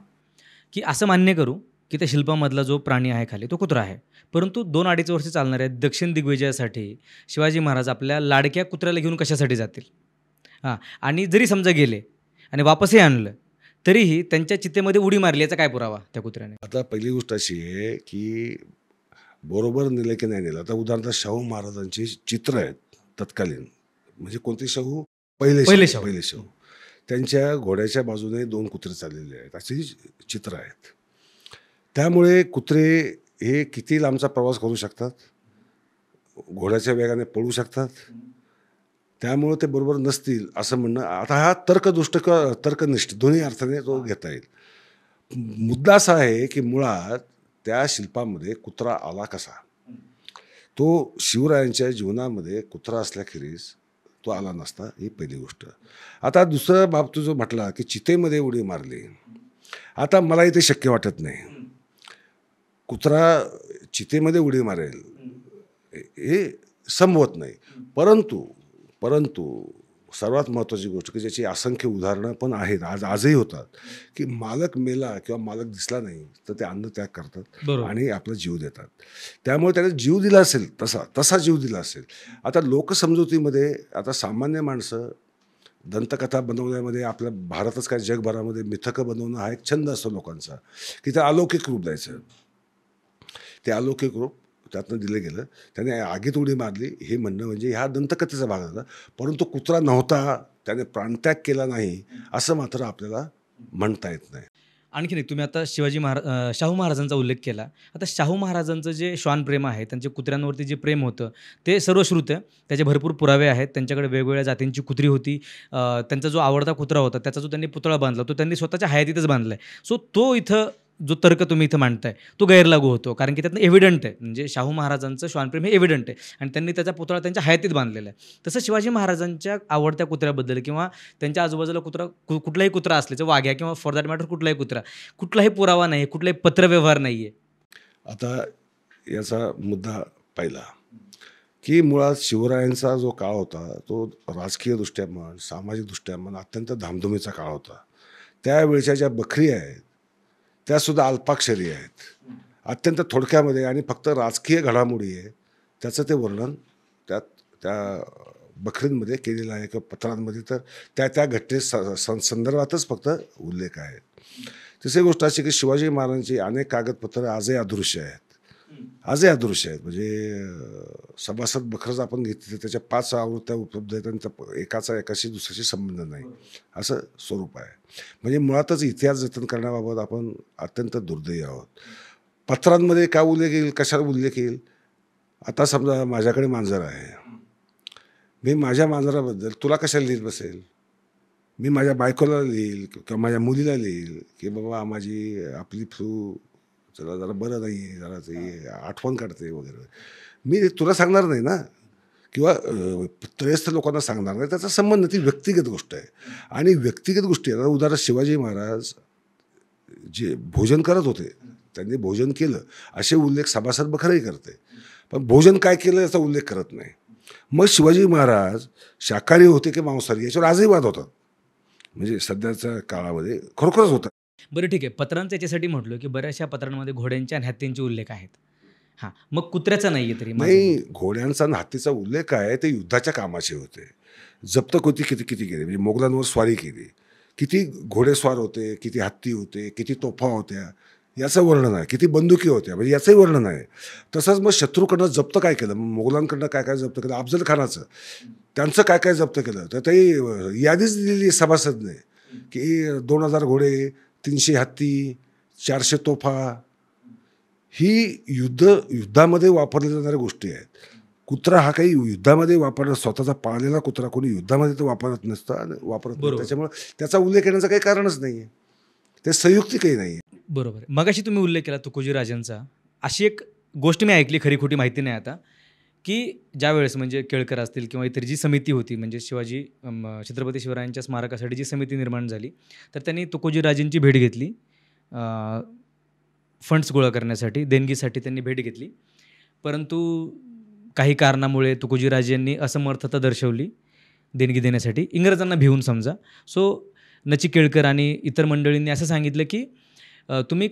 [SPEAKER 2] की असं मान्य करू की त्या शिल्पामधला जो प्राणी आहे खाली, तो कुत्रा आहे, परंतु 2-2.5 वर्ष चालणाऱ्या दक्षिण दिग्विजयासाठी शिवाजी महाराज आपल्या लाडक्या कुत्र्याला घेऊन कशासाठी जातील? हां, आणि जरी समजा गेले आणि वापसही आणलं, तरीही त्यांच्या चितेमध्ये उडी मारली, याचा काय पुरावा त्या कुत्र्याने?
[SPEAKER 1] आता पहिली गोष्ट अशी आहे की बरोबर नेलं की नाही नेलं. आता उदाहरणार्थ शाहू महाराजांची चित्र आहेत तत्कालीन, म्हणजे कोणते शाहू? पहिले शाहू. त्यांच्या घोड्याच्या बाजूने 2 कुत्रे चाललेले आहेत, अशी चित्र आहेत. त्यामुळे कुत्रे हे किती लांबचा प्रवास करू शकतात, घोड्याच्या वेगाने पळू शकतात, त्यामुळं ते बरोबर नसतील असं म्हणणं, आता हा तर्कदुष्ट किंवा तर्कनिष्ठ दोन्ही अर्थाने तो घेता येईल. मुद्दा असा आहे की मुळात त्या शिल्पामध्ये कुत्रा आला कसा? तो शिवरायांच्या जीवनामध्ये कुत्रा असल्याखेरीज तो आला नसता, ही पहिली गोष्ट. आता दुसरा बाब तू जो म्हटला की चितेमध्ये उडी मारली, आता मला इथे शक्य वाटत नाही. कुत्रा चितेमध्ये उडी मारेल हे संभवत नाही. परंतु परंतु सर्वात महत्त्वाची गोष्ट की ज्याची असंख्य उदाहरणं पण आहेत, आजही होतात, की मालक मेला किंवा मालक दिसला नाही तर ते अन्नत्याग करतात
[SPEAKER 2] बरोबर.
[SPEAKER 1] आणि आपला जीव देतात. त्यामुळे त्याने जीव दिला असेल, तसा जीव दिला असेल. आता लोकसमजुतीमध्ये आता सामान्य माणसं दंतकथा बनवण्यामध्ये, आपल्या भारतच काय जगभरामध्ये मिथकं बनवणं हा एक छंद असतो लोकांचा, की ते अलौकिक रूप द्यायचं. ते अलौकिक रूप त्यातनं दिलं गेलं. त्याने आगीत उडी मारली हे म्हणणं म्हणजे ह्या दंतकथेचा भाग झाला. परंतु कुत्रा नव्हता, त्याने प्राणत्याग केला नाही असं मात्र आपल्याला म्हणता येत नाही.
[SPEAKER 2] आणखीन एक, तुम्ही आता शाहू महाराजांचा उल्लेख केला. आता शाहू महाराजांचं जे श्वानप्रेम आहे, त्यांचे कुत्र्यांवरती जे प्रेम होतं ते सर्वश्रुत आहे. त्याचे भरपूर पुरावे आहेत. त्यांच्याकडे वेगवेगळ्या जातींची कुत्री होती. त्यांचा जो आवडता कुत्रा होता त्याचा जो त्यांनी पुतळा बांधला तो त्यांनी स्वतःच्या हयातीतच बांधला आहे. सो तो इथं जो तर्क तुम्ही इथं मांडताय तो गैरलागू होतो, कारण की त्यातनं एव्हिडंट आहे. म्हणजे शाहू महाराजांचं श्वानप्रेम हे एव्हिडंट आहे आणि त्यांनी त्याचा पुतळा त्यांच्या हयातीत बांधलेला आहे. तसं शिवाजी महाराजांच्या आवडत्या कुत्र्याबद्दल किंवा त्यांच्या आजूबाजूला कुठलाही कुत्रा असल्याचं, वाघ्या किंवा फॉर दॅट मॅटर कुठलाही पुरावा नाही, कुठलाही पत्रव्यवहार नाही आहे.
[SPEAKER 1] आता याचा मुद्दा पहिला की मुळात शिवरायांचा जो काळ होता तो राजकीयदृष्ट्या म्हण, सामाजिकदृष्ट्या म्हण अत्यंत धामधुमीचा काळ होता. त्यावेळच्या ज्या बखरी आहेत त्यासुद्धा अल्पाक्षरी आहेत, अत्यंत थोडक्यामध्ये, आणि फक्त राजकीय घडामोडी आहे त्याचं ते वर्णन त्या बखरींमध्ये केलेलं आहे किंवा पत्रांमध्ये तर त्या घटने संदर्भातच फक्त उल्लेख आहे. तिसरी गोष्ट अशी की शिवाजी महाराजांची अनेक कागदपत्रं आजही अदृश्य आहेत. म्हणजे सभासद बखरच आपण घेतली तर त्याच्या 5 आवृत्त्या उपलब्ध आहेत आणि त्या एकाशी दुसऱ्याशी संबंध नाही असं स्वरूप आहे. म्हणजे मुळातच इतिहास जतन करण्याबाबत आपण अत्यंत दुर्दैवी आहोत. पत्रांमध्ये काय उल्लेख येईल, कशाला उल्लेख येईल? आता समजा माझ्याकडे मांजर आहे, मी माझ्या मांजराबद्दल तुला कशाला लिहित बसेल? मी माझ्या बायकोला लिहील किंवा माझ्या मुलीला लिहील की बाबा आपली फ्लू जरा बरं नाही आहे, जरा ते आठवण काढते वगैरे. मी तुला सांगणार नाही ना, किंवा त्रयस्थ लोकांना सांगणार नाही. त्याचा संबंध, ती व्यक्तिगत गोष्ट आहे. आणि व्यक्तिगत गोष्टी आता उदाहरण शिवाजी महाराज जे भोजन करत होते त्यांनी भोजन केलं असे उल्लेख सभासद बखरही करते, पण भोजन काय केलं याचा उल्लेख करत नाही. मग शिवाजी महाराज शाकाहारी होते की मांसाहारी याच्यावर आजही वाद होतात. म्हणजे सध्याच्या काळामध्ये खरोखरच होतात.
[SPEAKER 2] बरं ठीक आहे, पत्रांचं याच्यासाठी म्हटलं की बऱ्याचशा पत्रांमध्ये घोड्यांच्या आणि हत्तींचे उल्लेख आहेत. हां, मग कुत्र्याचा नाही आहे तरी
[SPEAKER 1] नाही, घोड्यांचा आणि हत्तीचा उल्लेख आहे ते युद्धाच्या कामाचे होते. जप्त किती केली, म्हणजे मोगलांवर स्वारी केली, किती घोडेस्वार होते, किती हत्ती होते, किती तोफा होत्या याचं वर्णन आहे, किती बंदुकी होत्या म्हणजे याचंही वर्णन आहे. तसंच मग शत्रूकडनं जप्त काय केलं, मोगलांकडनं काय जप्त केलं, अफजल खानाचं त्यांचं काय जप्त केलं तर ते यादीच दिलेली सभासदने की 2000 घोडे, 300 हत्ती, 400 तोफा. ही युद्धामध्ये वापरल्या जाणाऱ्या गोष्टी आहेत. कुत्रा हा काही युद्धामध्ये वापरला, स्वतःचा पाळलेला कुत्रा कोणी युद्धामध्ये तर वापरत नसतं आणि वापरत नाही. त्याच्यामुळे त्याचा उल्लेख करण्याचं काही कारणच नाही आहे, ते संयुक्तिकही नाही आहे.
[SPEAKER 2] बरोबर. मगाशी तुम्ही उल्लेख केला तुकोजी राजांचा. अशी एक गोष्ट मी ऐकली, खरी खोटी माहिती नाही आता, की ज्यावेळेस म्हणजे केळकर असतील किंवा इतर जी समिती होती, म्हणजे छत्रपती शिवरायांच्या स्मारकासाठी जी समिती निर्माण झाली, तर त्यांनी तुकोजी राजेंची भेट घेतली. फंड्स गोळा करण्यासाठी, देणगीसाठी त्यांनी भेट घेतली. परंतु काही कारणामुळे तुकोजी राजेंनी असमर्थता दर्शवली देणगी देण्यासाठी, इंग्रजांना भिवून समजा. सो नची केळकर आणि इतर मंडळींनी असं सांगितलं की तुम्ही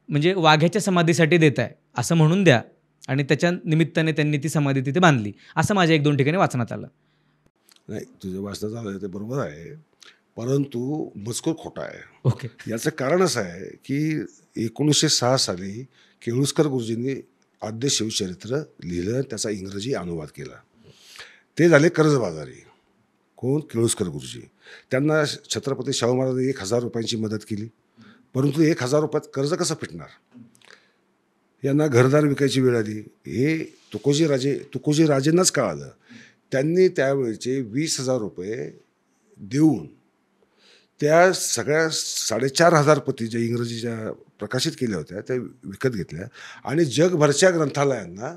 [SPEAKER 2] म्हणजे वाघ्याच्या समाधीसाठी देताय असं म्हणून द्या, आणि त्याच्या निमित्ताने त्यांनी ती समाधी तिथे बांधली, असं माझ्या 1-2 ठिकाणी वाचनात आलं.
[SPEAKER 1] नाही, तुझं वाचनात आलं ते बरोबर आहे, परंतु मजकूर खोटा आहे.
[SPEAKER 2] ओके.
[SPEAKER 1] याचं कारण असं आहे की 1906 साली केळुस्कर गुरुजींनी आद्य शिवचरित्र लिहिलं, त्याचा इंग्रजी अनुवाद केला. ते झाले कर्जबाजारी. कोण? केळुस्कर गुरुजी. त्यांना छत्रपती शाहू महाराजांनी 1000 रुपयांची मदत केली, परंतु 1000 रुपयात कर्ज कसं फिटणार? यांना घरदार विकायची वेळ आली. हे तुकोजी राजेंनाच कळालं त्यांनी त्यावेळेचे 20,000 रुपये देऊन त्या सगळ्या 4,500 प्रती ज्या इंग्रजीच्या प्रकाशित केल्या होत्या त्या विकत घेतल्या आणि जगभरच्या ग्रंथालयांना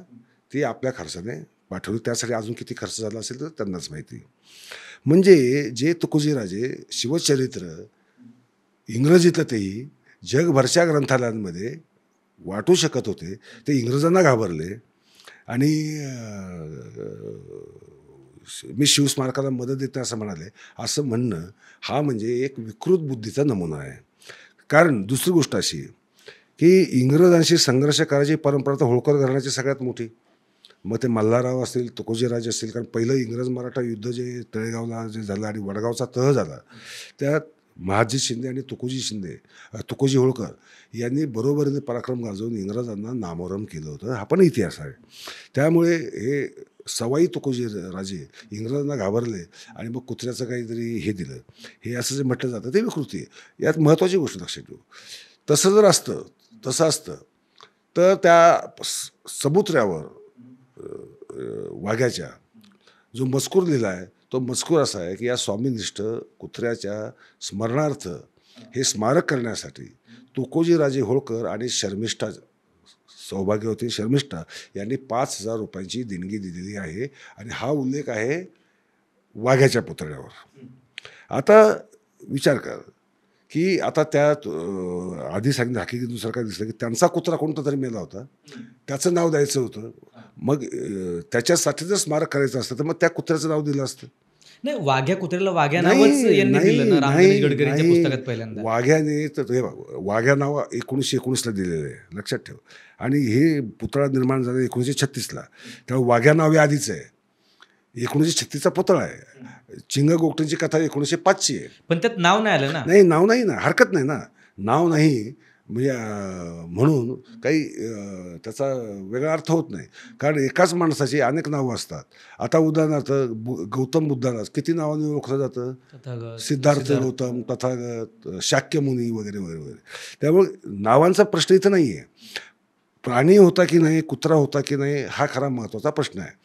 [SPEAKER 1] ती आपल्या खर्चाने पाठवली. त्यासाठी अजून किती खर्च झाला असेल तर त्यांनाच माहिती. म्हणजे जे तुकोजीराजे शिवचरित्र इंग्रजीतलं तेही जगभरच्या ग्रंथालयांमध्ये वाटू शकत होते, ते इंग्रजांना घाबरले आणि मी शिवस्मारकाला मदत देते असं म्हणाले. असं म्हणणं हा म्हणजे एक विकृत बुद्धीचा नमुना आहे. कारण दुसरी गोष्ट अशी की इंग्रजांशी संघर्ष करायची परंपरा तर होळकर घराण्याची सगळ्यात मोठी. मग ते मल्हारराव असतील, तुकोजीराजे असतील, कारण पहिलं इंग्रज मराठा युद्ध जे तळेगावला जे झालं आणि वडगावचा तह झाला, त्यात महादजी शिंदे आणि तुकोजी होळकर यांनी बरोबरीने पराक्रम गाजवून इंग्रजांना नामोहरम केलं होतं. हा पण इतिहास आहे. त्यामुळे हे सवाई तुकोजीराजे इंग्रजांना घाबरले आणि मग कुत्र्याचं काहीतरी हे दिलं, हे असं जे म्हटलं जातं ते विकृती आहे. यात महत्त्वाची गोष्ट लक्षात ठेवू. तसं असतं तर त्या समुद्रावर वाघ्याच्या जो मजकूर लिहिला आहे तो मजकूर असा आहे की या स्वामीनिष्ठ कुत्र्याच्या स्मरणार्थ हे स्मारक करण्यासाठी तुकोजीराजे होळकर आणि शर्मिष्ठा सौभाग्यवती शर्मिष्ठा यांनी 5,000 रुपयांची देणगी दिलेली आहे आणि हा उल्लेख आहे वाघ्याच्या पुतळ्यावर. आता विचार कर की आता त्यात आधी सांगितलं हकीकतीनुसार काय दिसलं की त्यांचा कुत्रा कोणता तरी मेला होता, त्याचं नाव द्यायचं होतं. मग त्याच्यासाठी जर स्मारक करायचं असतं तर मग त्या कुत्र्याचं नाव दिलं असतं.
[SPEAKER 2] नाही, वाघ्या कुत्र्याला वाघ्या नावच यांनी दिलं ना रामगणेश गडकरींच्या पुस्तकात पहिल्यांदा.
[SPEAKER 1] वाघ्याने तर हे वाघ्या नाव 1919ला दिलेलं आहे, लक्षात ठेव. आणि हे पुतळा निर्माण झाला 1936ला, त्यामुळे वाघ्या नाव आधीच आहे. 1936चा पुतळा आहे. चिंग गोगटेंची कथा 1905ची आहे.
[SPEAKER 2] पण त्यात नाव नाही आलं ना.
[SPEAKER 1] नाही, नाव नाही ना, हरकत नाही ना, नाव नाही म्हणजे म्हणून काही त्याचा वेगळा अर्थ होत नाही. कारण एकाच माणसाची अनेक नावं असतात. आता उदाहरणार्थ गौतम बुद्धाला किती नावाने ओळखलं जातं?
[SPEAKER 2] तथागत,
[SPEAKER 1] सिद्धार्थ गौतम, तथागत, शाक्यमुनी वगैरे वगैरे वगैरे. त्यामुळे नावांचा प्रश्न इथं नाही आहे. प्राणी होता की नाही, कुत्रा होता की नाही, हा खरा महत्त्वाचा प्रश्न आहे.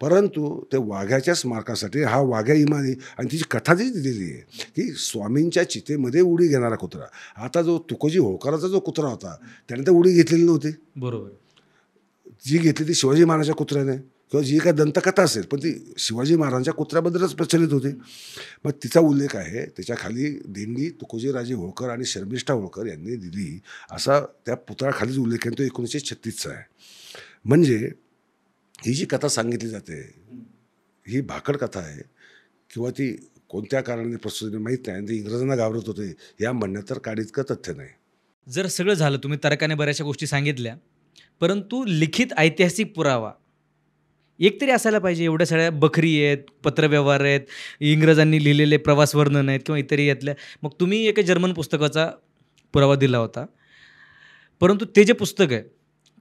[SPEAKER 1] परंतु ते वाघ्याच्या स्मारकासाठी हा वाघ्या इमानी आणि तिची कथा जी दिलेली आहे की स्वामींच्या चितेमध्ये उडी घेणारा कुत्रा. आता जो तुकोजी होळकराचा जो कुत्रा होता त्याने तर उडी घेतलेली नव्हती.
[SPEAKER 2] बरोबर.
[SPEAKER 1] जी घेतली ती शिवाजी महाराजांच्या कुत्र्याने, किंवा जी काय दंतकथा असेल पण ती शिवाजी महाराजांच्या कुत्र्याबद्दलच प्रचलित होती. मग तिचा उल्लेख आहे, त्याच्या खाली देणगी तुकोजीराजे होळकर आणि शर्मिष्ठा होळकर यांनी दिली असा त्या पुतळ्याखालीच उल्लेख आहे. तो 1936चा आहे. म्हणजे ही जी कथा सांगितली जाते ही भाकड कथा आहे किंवा ती कोणत्या कारणाने प्रस्तुत माहीत नाही आणि ती इंग्रजांना घाबरत होते या म्हणण्यात तर काडीतकं तथ्य नाही.
[SPEAKER 2] जर सगळं झालं, तुम्ही तर्काने बऱ्याचशा गोष्टी सांगितल्या, परंतु लिखित ऐतिहासिक पुरावा एक तरी असायला पाहिजे. एवढ्या सगळ्या बखरी आहेत, पत्रव्यवहार आहेत, इंग्रजांनी लिहिलेले प्रवास वर्णन आहेत किंवा इतरही यातल्या. मग तुम्ही एका जर्मन पुस्तकाचा पुरावा दिला होता, परंतु ते जे पुस्तक आहे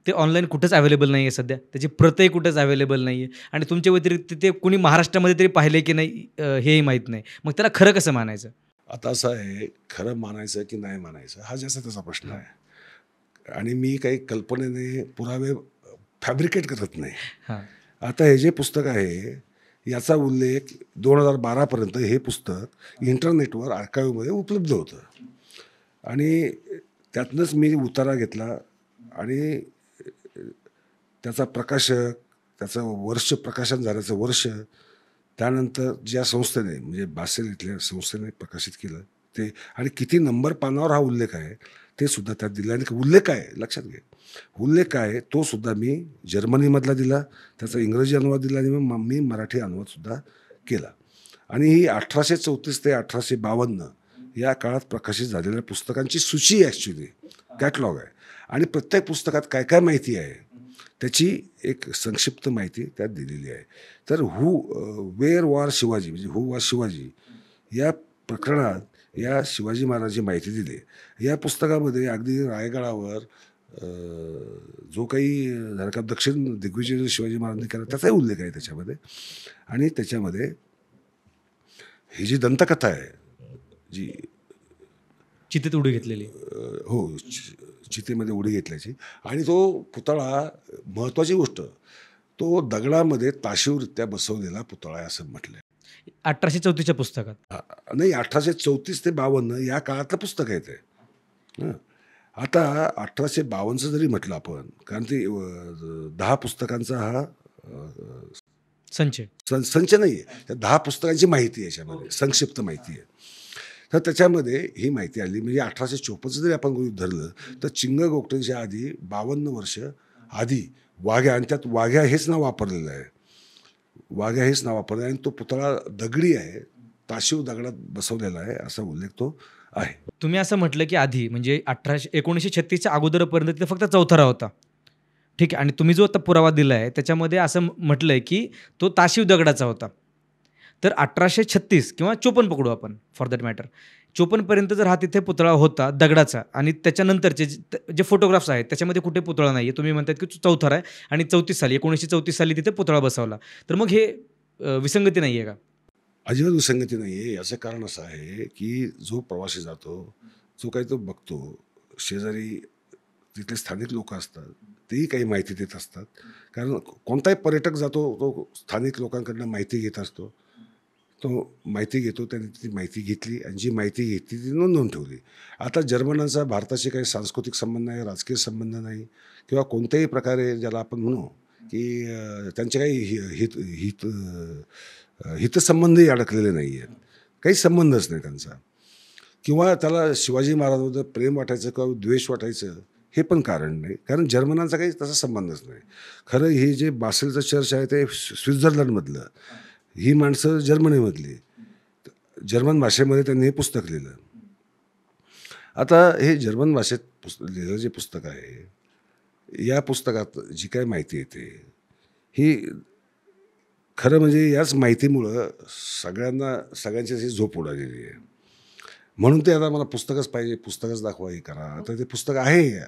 [SPEAKER 2] ते ऑनलाईन कुठंच अवेलेबल नाही आहे सध्या. त्याची प्रतही कुठंच अवेलेबल नाही आहे आणि तुमच्या व्यतिरिक्त ते कुणी महाराष्ट्रामध्ये तरी पाहिले की नाही हेही माहीत नाही. मग त्याला खरं कसं मानायचं?
[SPEAKER 1] आता असं आहे, खरं मानायचं की नाही मानायचं हा ज्याचा त्याचा प्रश्न आहे आणि मी काही कल्पनेने पुरावे फॅब्रिकेट करत नाही.
[SPEAKER 2] हां.
[SPEAKER 1] आता हे जे पुस्तक आहे याचा उल्लेख 2012पर्यंत हे पुस्तक इंटरनेटवर आर्काईव्हमध्ये उपलब्ध होतं आणि त्यातनंच मी उतारा घेतला आणि त्याचा प्रकाशक, त्याचं वर्ष, प्रकाशन झाल्याचं वर्ष, त्यानंतर ज्या संस्थेने म्हणजे बासेल इथल्या संस्थेने प्रकाशित केलं ते आणि किती नंबर पानावर हा उल्लेख आहे ते सुद्धा त्यात दिलं. आणि उल्लेख आहे, लक्षात घे, उल्लेख आहे तो सुद्धा मी जर्मनीमधला दिला, त्याचा इंग्रजी अनुवाद दिला आणि मग मी मराठी अनुवादसुद्धा केला. आणि ही 1834 ते 1852 या काळात प्रकाशित झालेल्या पुस्तकांची सूची ॲक्च्युली कॅटलॉग आहे आणि प्रत्येक पुस्तकात काय काय माहिती आहे त्याची एक संक्षिप्त माहिती त्यात दिलेली आहे. तर वेअर वॉर शिवाजी म्हणजे हू वॉर शिवाजी या प्रकरणात या शिवाजी महाराजांची माहिती दिली. या पुस्तकामध्ये अगदी रायगडावर जो काही झाला का दक्षिण दिग्विजय शिवाजी महाराजांनी केला त्याचाही उल्लेख आहे त्याच्यामध्ये. आणि त्याच्यामध्ये ही जी दंतकथा आहे जी
[SPEAKER 2] चितेत उडी घेतलेली.
[SPEAKER 1] हो, चितेमध्ये उडी घेतल्याची आणि तो पुतळा महत्त्वाची गोष्ट तो दगडामध्ये ताशीवरित्या बसवलेला पुतळा आहे असं म्हटलंय.
[SPEAKER 2] 1834च्या पुस्तकात.
[SPEAKER 1] नाही, 1834 ते 52 या काळातलं पुस्तक आहे ते. हं. आता 1852चं जरी म्हटलं आपण, कारण ते 10 पुस्तकांचा हा
[SPEAKER 2] संच.
[SPEAKER 1] संच नाही आहे, त्या 10 पुस्तकांची माहिती आहे याच्यामध्ये, संक्षिप्त माहिती आहे. तर त्याच्यामध्ये ही माहिती आली, म्हणजे 1854 जरी आपण गृहीत धरलं तर चिंग गोगटेंच्या आधी 52 वर्ष आधी वाघ्या, आणि त्यात वाघ्या हेच नाव वापरलेलं आहे. वाघ्या हेच नाव वापरलं आणि तो पुतळा दगडी आहे, ताशीव दगडात बसवलेला आहे असा उल्लेख तो आहे.
[SPEAKER 2] तुम्ही असं म्हटलं की आधी म्हणजे 1936च्या अगोदरपर्यंत तिथे फक्त चौथरा होता. ठीक आहे. आणि तुम्ही जो आता पुरावा दिला आहे त्याच्यामध्ये असं म्हटलंय की तो ताशीव दगडाचा होता. तर 1836 किंवा 54 पकडू आपण फॉर दॅट मॅटर. 54 पर्यंत जर हा तिथे पुतळा होता दगडाचा आणि त्याच्यानंतरचे जे फोटोग्राफ्स आहेत त्याच्यामध्ये कुठे पुतळा नाही आहे. तुम्ही म्हणतात की चौथरा आहे आणि 1934 साली तिथे पुतळा बसवला. तर मग हे विसंगती नाही आहे का?
[SPEAKER 1] अजिबात विसंगती नाही आहे. याचं कारण असं आहे की जो प्रवासी जातो, जो काही तो बघतो, शेजारी तिथले स्थानिक लोक असतात, तेही काही माहिती देत असतात. कारण कोणताही पर्यटक जातो तो स्थानिक लोकांकडनं माहिती घेत असतो. तो माहिती घेतो, त्याने ती माहिती घेतली आणि जी माहिती घेतली ती नोंदवून ठेवली. आता जर्मनांचा भारताशी काही सांस्कृतिक संबंध नाही, राजकीय संबंध नाही किंवा कोणत्याही प्रकारे ज्याला आपण म्हणू की त्यांचे काही हितसंबंधही अडकलेले नाही आहेत. काही संबंधच नाही त्यांचा. किंवा त्याला शिवाजी महाराजांबद्दल प्रेम वाटायचं किंवा द्वेष वाटायचं हे पण कारण नाही, कारण जर्मनांचा काही तसा संबंधच नाही. खरं हे जे बासेलचं चर्च आहे ते स्वित्झर्लंडमधलं, ही माणसं जर्मनीमधली, जर्मन भाषेमध्ये त्यांनी हे पुस्तक लिहिलं. आता हे जर्मन भाषेत लिहिलेलं जे पुस्तक आहे, या पुस्तकात जी काय माहिती येते ही खरं म्हणजे याच माहितीमुळं सगळ्यांची अशी झोप उडालेली आहे. म्हणून ते आता मला पुस्तकच पाहिजे, पुस्तकच दाखवा, हे करा. आता ते पुस्तक आहे,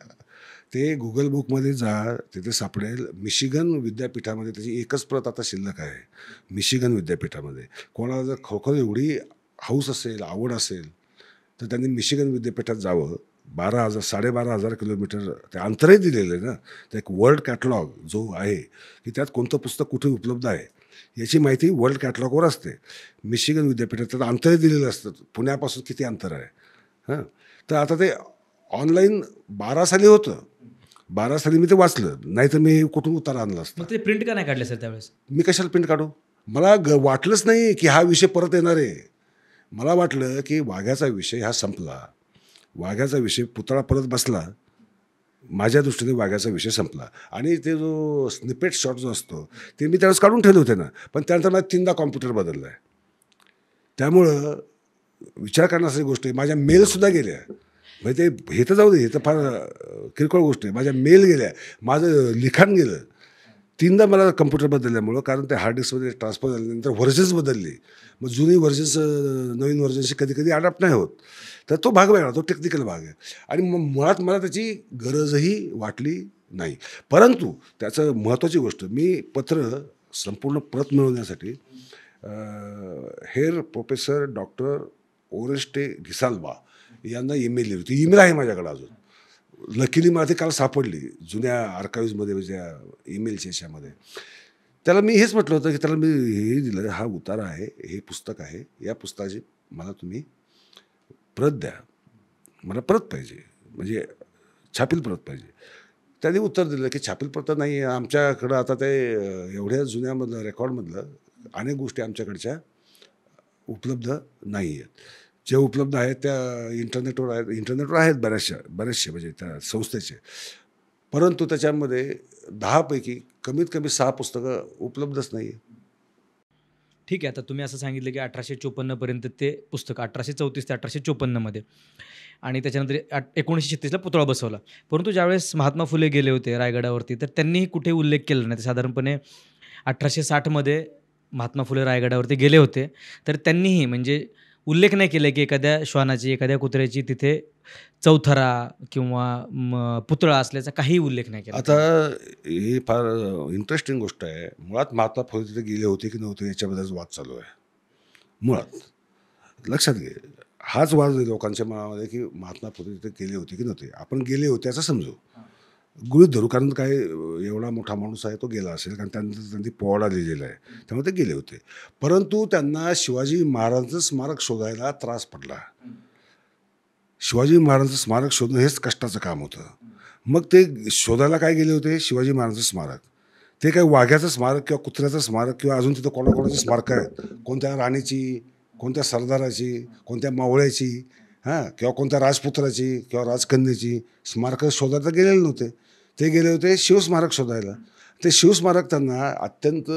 [SPEAKER 1] ते गुगल बुकमध्ये जा, तिथे सापडेल. मिशिगन विद्यापीठामध्ये त्याची एकच प्रत आता शिल्लक आहे, मिशिगन विद्यापीठामध्ये. कोणाला जर खरोखर एवढी हौस असेल, आवड असेल तर त्यांनी मिशिगन विद्यापीठात जावं. 12,000 किलोमीटर ते अंतरही दिलेलं आहे ना. तर एक वर्ल्ड कॅटलॉग जो आहे की त्यात कोणतं पुस्तक कुठे उपलब्ध आहे याची माहिती वर्ल्ड कॅटलॉगवर असते. मिशिगन विद्यापीठात त्यात अंतरही दिलेलं असतं, पुण्यापासून किती अंतर आहे. हां, तर आता ते ऑनलाईन 12 साली होतं. 12 साली मी ते वाचलं, नाही तर मी कुठून उतारा आणला असता.
[SPEAKER 2] मग ते प्रिंट का नाही काढले सर त्यावेळेस?
[SPEAKER 1] मी कशाला प्रिंट काढू? मला वाटलंच नाही की हा विषय परत येणार आहे. मला वाटलं की वाघ्याचा विषय हा संपला, वाघ्याचा विषय पुतळा परत बसला, माझ्या दृष्टीने वाघ्याचा विषय संपला. आणि ते जो स्निपेट शॉट जो असतो ते मी त्यावेळेस काढून ठेवले होते ना, पण त्यानंतर मला 3दा कॉम्प्युटर बदलला आहे. त्यामुळं विचार करण्यासारखी गोष्ट आहे. माझ्या मेलसुद्धा गेल्या. म्हणजे ते हे तर जाऊ दे, हे तर फार किरकोळ गोष्ट आहे. माझ्या मेल गेल्या, माझं लिखाण गेलं. 3दा मला कम्प्युटर बदलल्यामुळं, कारण ते हार्ड डिस्कमध्ये ट्रान्सफर झाल्यानंतर व्हर्जन्स बदलली. मग जुनी व्हर्जन्स नवीन व्हर्जन्सशी कधी कधी अडॅप्ट नाही होत. तर तो भाग वेगळा, तो टेक्निकल भाग आहे. आणि मग मुळात मला त्याची गरजही वाटली नाही. परंतु त्याचं महत्त्वाची गोष्ट, मी पत्र संपूर्ण प्रत मिळवण्यासाठी हेर प्रोफेसर डॉक्टर ओरेस्टे घिसाल्वा यांना ईमेल लिहिली होती. ईमेल आहे माझ्याकडे अजून. लकीली मला ती काल सापडली जुन्या आर्काईव्हमध्ये, त्या ईमेलच्या याच्यामध्ये. त्याला मी हेच म्हटलं होतं की त्याला मी हे दिलं, हा उतारा आहे, हे पुस्तक आहे, या पुस्तकाची मला तुम्ही प्रत द्या, मला प्रत पाहिजे, म्हणजे छापील प्रत पाहिजे. त्याने उत्तर दिलं की छापील प्रत नाही आहे आमच्याकडं. आता ते एवढ्या जुन्यामधलं रेकॉर्डमधलं अनेक गोष्टी आमच्याकडच्या उपलब्ध नाही आहेत. जे उपलब्ध आहेत त्या इंटरनेटवर आहेत बऱ्याचशा म्हणजे त्या संस्थेचे. परंतु त्याच्यामध्ये 10 पैकी कमीत कमी 6 पुस्तकं उपलब्धच नाही आहे.
[SPEAKER 2] ठीक आहे. आता तुम्ही असं सांगितलं की 1854 पर्यंत ते पुस्तक, 1834 ते 1854 आणि त्याच्यानंतर 1936ला पुतळा बसवला. परंतु ज्यावेळेस महात्मा फुले गेले होते रायगडावरती, तर त्यांनीही कुठे उल्लेख केला नाही. साधारणपणे 1860 महात्मा फुले रायगडावरती गेले होते, तर त्यांनीही म्हणजे उल्लेख नाही केला की एखाद्या श्वानाची, एखाद्या कुत्र्याची तिथे चौथरा किंवा पुतळा असल्याचा काहीही उल्लेख नाही केला.
[SPEAKER 1] आता ही फार इंटरेस्टिंग गोष्ट आहे. मुळात महात्मा फुले तिथे गेले होते की नव्हते याच्याबद्दल वाद चालू आहे. मुळात लक्षात घे, हाच वाद आहे लोकांच्या मनामध्ये की महात्मा फुले तिथे गेले होते की नव्हते. आपण गेले होते असं समजू, गृहीत धरू, कारण काय एवढा मोठा माणूस आहे तो गेला असेल, कारण त्यांनी पोवाडा लिहिलेला आहे, त्यामुळे ते गेले होते. परंतु त्यांना शिवाजी महाराजांचं स्मारक शोधायला त्रास पडला. शिवाजी महाराजांचं स्मारक शोधणं हेच कष्टाचं काम होतं. मग ते शोधायला काय गेले होते? शिवाजी महाराजांचं स्मारक. ते काय वाघ्याचं स्मारक किंवा कुत्र्याचं स्मारक किंवा अजून तिथं कोणाकोणाची स्मारकं आहेत, कोणत्या राणीची, कोणत्या सरदाराची, कोणत्या मावळ्याची, किंवा कोणत्या राजपुत्राची किंवा राजकन्येची स्मारकं शोधायला गेलेले नव्हते. ते गेले होते शिवस्मारक शोधायला. ते शिवस्मारक त्यांना अत्यंत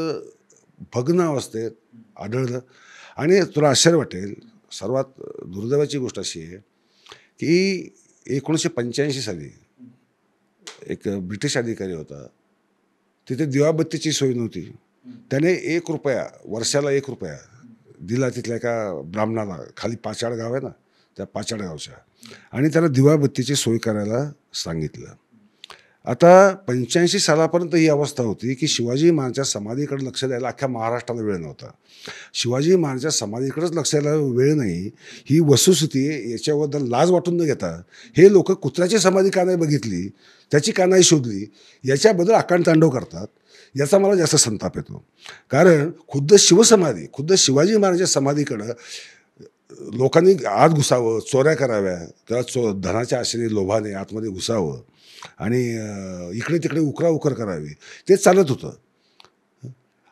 [SPEAKER 1] भग्न अवस्थेत आढळलं. आणि तुला आश्चर्य वाटेल, सर्वात दुर्दैवाची गोष्ट अशी आहे की 1985 साली एक ब्रिटिश अधिकारी होता. तिथे दिवाबत्तीची सोय नव्हती. त्याने ₹1 वर्षाला ₹1 दिला तिथल्या एका ब्राह्मणाला, खाली पाचाड गाव आहे ना, त्या पाचाड गावच्या, आणि त्याला दिवाबत्तीची सोय करायला सांगितलं. आता 85 सालापर्यंत ही अवस्था होती की शिवाजी महाराजांच्या समाधीकडे लक्ष द्यायला अख्ख्या महाराष्ट्राला वेळ नव्हता. शिवाजी महाराजांच्या समाधीकडेच लक्ष द्यायला वेळ नाही ही वस्तुस्थिती आहे. याच्याबद्दल लाज वाटून न घेता हे लोक कुत्र्याची समाधी का नाही बघितली, त्याची का नाही शोधली, याच्याबद्दल आकांडतांडव करतात. याचा मला जास्त संताप येतो. कारण खुद्द शिवाजी महाराजांच्या समाधीकडं लोकांनी आत घुसावं, चोऱ्या कराव्या किंवा धनाच्या आशेने लोभाने आतमध्ये घुसावं आणि इकडे तिकडे उकराउकर करावी, ते चालत होतं.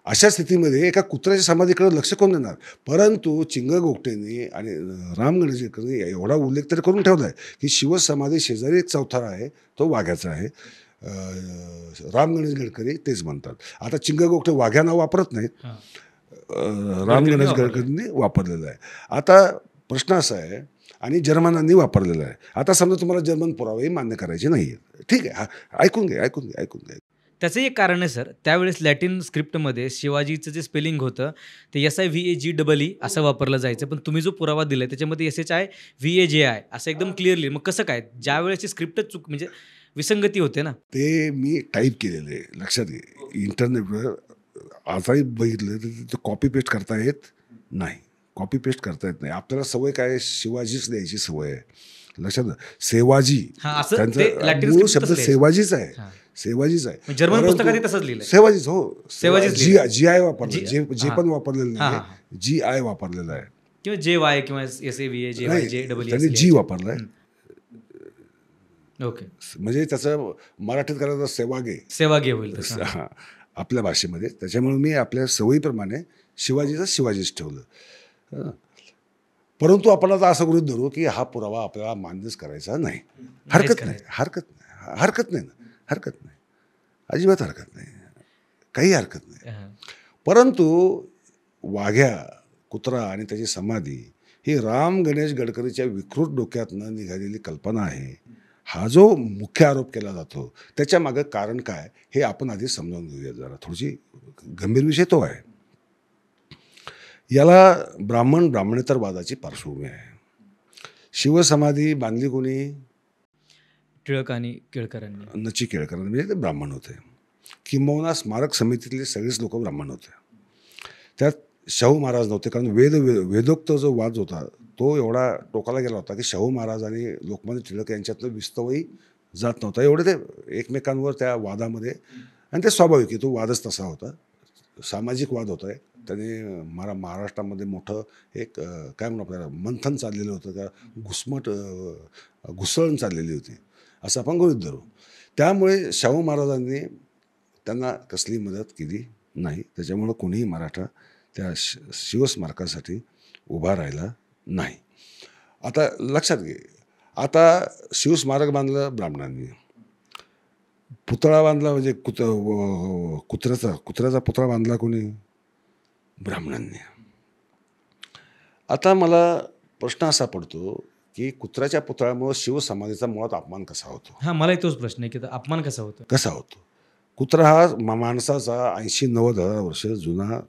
[SPEAKER 1] अशा स्थितीमध्ये एका कुत्र्याच्या समाधीकडे लक्ष कोण देणार? परंतु चिंगगोगटेंनी आणि राम गणेशकरांनी एवढा उल्लेख तरी करून ठेवला आहे की शिवसमाधी शेजारी एक चौथरा आहे, तो वाघ्याचा आहे. राम गणेश गडकरी तेच म्हणतात. आता चिंगगोगटे वाघ्या नाव वापरत नाहीत, राम गणेश गडकरींनी वापरलेलं आहे. आता प्रश्न असा आहे, आणि जर्मनांनी वापरलेलं आहे. आता समजा तुम्हाला जर्मन पुरावे मान्य करायचे नाही आहेत, ठीक आहे, ऐकून घे.
[SPEAKER 2] त्याचं एक कारण आहे सर, त्यावेळेस लॅटिन स्क्रिप्टमध्ये शिवाजीचं जे स्पेलिंग होतं ते SIVAGEE असं वापरलं जायचं, पण तुम्ही जो पुरावा दिला त्याच्यामध्ये SHIVAJI असं एकदम क्लिअरली. मग कसं काय, ज्या वेळेसची स्क्रिप्टच म्हणजे विसंगती होते ना?
[SPEAKER 1] ते मी टाईप केलेलं आहे, लक्षात घे. इंटरनेटवर आजही बघितलं तर तिथं कॉपी पेस्ट करता येत नाही. आपल्याला सवय काय, शिवाजीच द्यायची सवय आहे, लक्षात. सेवाजी, त्यांचा मूळ शब्द सेवाजीच आहे.
[SPEAKER 2] जर्मन पुस्तकात तसंच लिहिलं
[SPEAKER 1] सेवाजीच. हो, सेवाजी. GI वापरलं, जे पण वापरलेलं नाही, GI वापरलेलं आहे,
[SPEAKER 2] किंवा JY किंवा SAVAJY
[SPEAKER 1] त्यांनी जी वापरलाय.
[SPEAKER 2] ओके,
[SPEAKER 1] म्हणजे त्याचं मराठीत करायचं सेवागे
[SPEAKER 2] होईल
[SPEAKER 1] आपल्या भाषेमध्ये. त्याच्यामुळे मी आपल्या सवयीप्रमाणे शिवाजीच ठेवलं. परंतु आपण आता असं गृहीत धरू की हा पुरावा आपल्याला मान्यच करायचा नाही. हरकत नाही, अजिबात हरकत नाही, काही हरकत नाही. परंतु वाघ्या, कुत्रा आणि त्याची समाधी ही राम गणेश गडकरीच्या विकृत डोक्यातनं निघालेली कल्पना आहे. हा जो मुख्य आरोप केला जातो त्याच्या मागं कारण काय हे आपण आधी समजावून घेऊया जरा. थोडीशी गंभीर विषय तो आहे. याला ब्राह्मणेतरवादाची पार्श्वभूमी आहे. शिवसमाधी बांधली कोणी?
[SPEAKER 2] टिळक आणि केळकरांनी.
[SPEAKER 1] नची केळकरांनी, म्हणजे ते ब्राह्मण होते. किंबहुना स्मारक समितीतले सगळेच लोक ब्राह्मण होते. त्यात शाहू महाराज नव्हते, कारण वेदोक्त जो वाद होता तो एवढा टोकाला गेला होता की शाहू महाराज आणि लोकमान्य टिळक यांच्यातलं विस्तवही जात नव्हता. एवढे ते एकमेकांवर त्या वादामध्ये, आणि ते स्वाभाविक आहे, तो वादच तसा होता, सामाजिक वाद होता. त्याने महाराष्ट्रामध्ये मोठं एक काय म्हणू आपल्याला मंथन चाललेलं होतं, का घुसळण चाललेली होती असं आपण गृहीत धरू. त्यामुळे शाहू महाराजांनी त्यांना कसली मदत केली नाही. त्याच्यामुळं कोणीही मराठा त्या शिवस्मारकासाठी उभा राहिला नाही. आता लक्षात घे, आता शिवस्मारक बांधलं ब्राह्मणांनी, पुतळा बांधला म्हणजे कुत्र्याचा पुतळा बांधला कोणी? ब्राह्मणांनी. आता मला प्रश्न असा पडतो की कुत्र्याच्या पुतळ्यामुळे शिवसमाधीचा मुळात अपमान कसा होतो?
[SPEAKER 2] मला तोच प्रश्न आहे की अपमान कसा होतो?
[SPEAKER 1] कुत्रा हा माणसाचा 80-90 हजार वर्ष जुना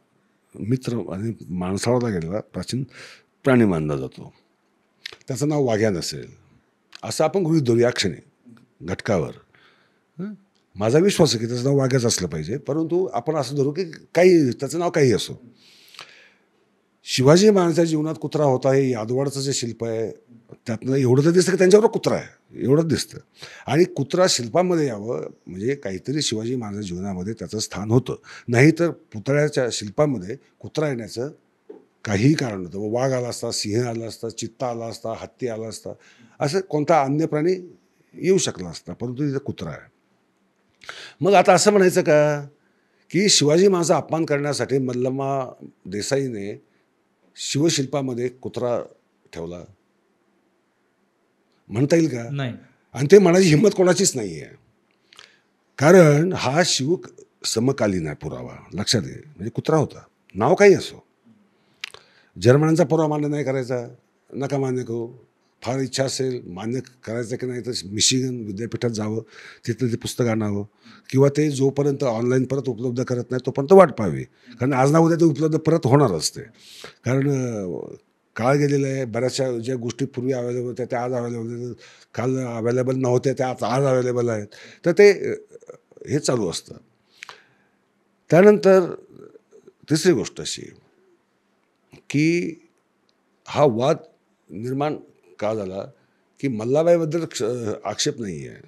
[SPEAKER 1] मित्र आणि माणसाळला गेलेला प्राचीन प्राणी मानला जातो. त्याचं नाव वाघ्या नसेल असं आपण गृहीत धरू या क्षणी घटकावर. माझा विश्वास आहे की त्याचं नाव वाघ्याच असलं पाहिजे, परंतु आपण असं धरू की त्याचं नाव काही असो. शिवाजी महाराजांच्या जीवनात कुत्रा होता हे यादवाडचं जे शिल्प आहे त्यातनं एवढं तर दिसतं की त्यांच्यावर कुत्रा आहे एवढंच दिसतं. आणि कुत्रा शिल्पामध्ये यावं म्हणजे काहीतरी शिवाजी महाराजांच्या जीवनामध्ये त्याचं स्थान होतं. नाहीतर पुतळ्याच्या शिल्पामध्ये कुत्रा येण्याचं काहीही कारण नव्हतं. वाघ आला असता, सिंह आला असता, चित्ता आला असता, हत्ती आला असता, असं कोणता अन्य प्राणी येऊ शकला असता, परंतु तिथं कुत्रा आहे. मग आता असं म्हणायचं का की शिवाजी महाराजांचा अपमान करण्यासाठी मल्लम्मा देसाईने शिवशिल्पामध्ये कुत्रा ठेवला म्हणता येईल का?
[SPEAKER 2] नाही.
[SPEAKER 1] आणि ते म्हणायची हिंमत कोणाचीच नाही आहे. कारण हा शिव समकालीन आहे पुरावा, लक्षात घे. म्हणजे कुत्रा होता, नाव काही असो. जर्मनांचा पुरावा मान्य नाही करायचा, नका मान्य करू. फार इच्छा असेल मान्य करायचं की नाही तर मिशिगन विद्यापीठात जावं, तिथं ते पुस्तक आणावं, किंवा ते जोपर्यंत ऑनलाईन परत उपलब्ध करत नाही तोपर्यंत वाट पाहावी. कारण आज ना उद्या ते उपलब्ध परत होणारच ते. कारण काळ गेलेला आहे. बऱ्याचशा ज्या गोष्टी पूर्वी अवेलेबल होत्या त्या आज अवेलेबल, काल अवेलेबल नव्हत्या त्या आज अवेलेबल आहेत. तर ते हे चालू असतं. त्यानंतर तिसरी गोष्ट अशी की हा वाद निर्माण का झाला की मल्लाबाईबद्दल आक्षेप नाही आहे.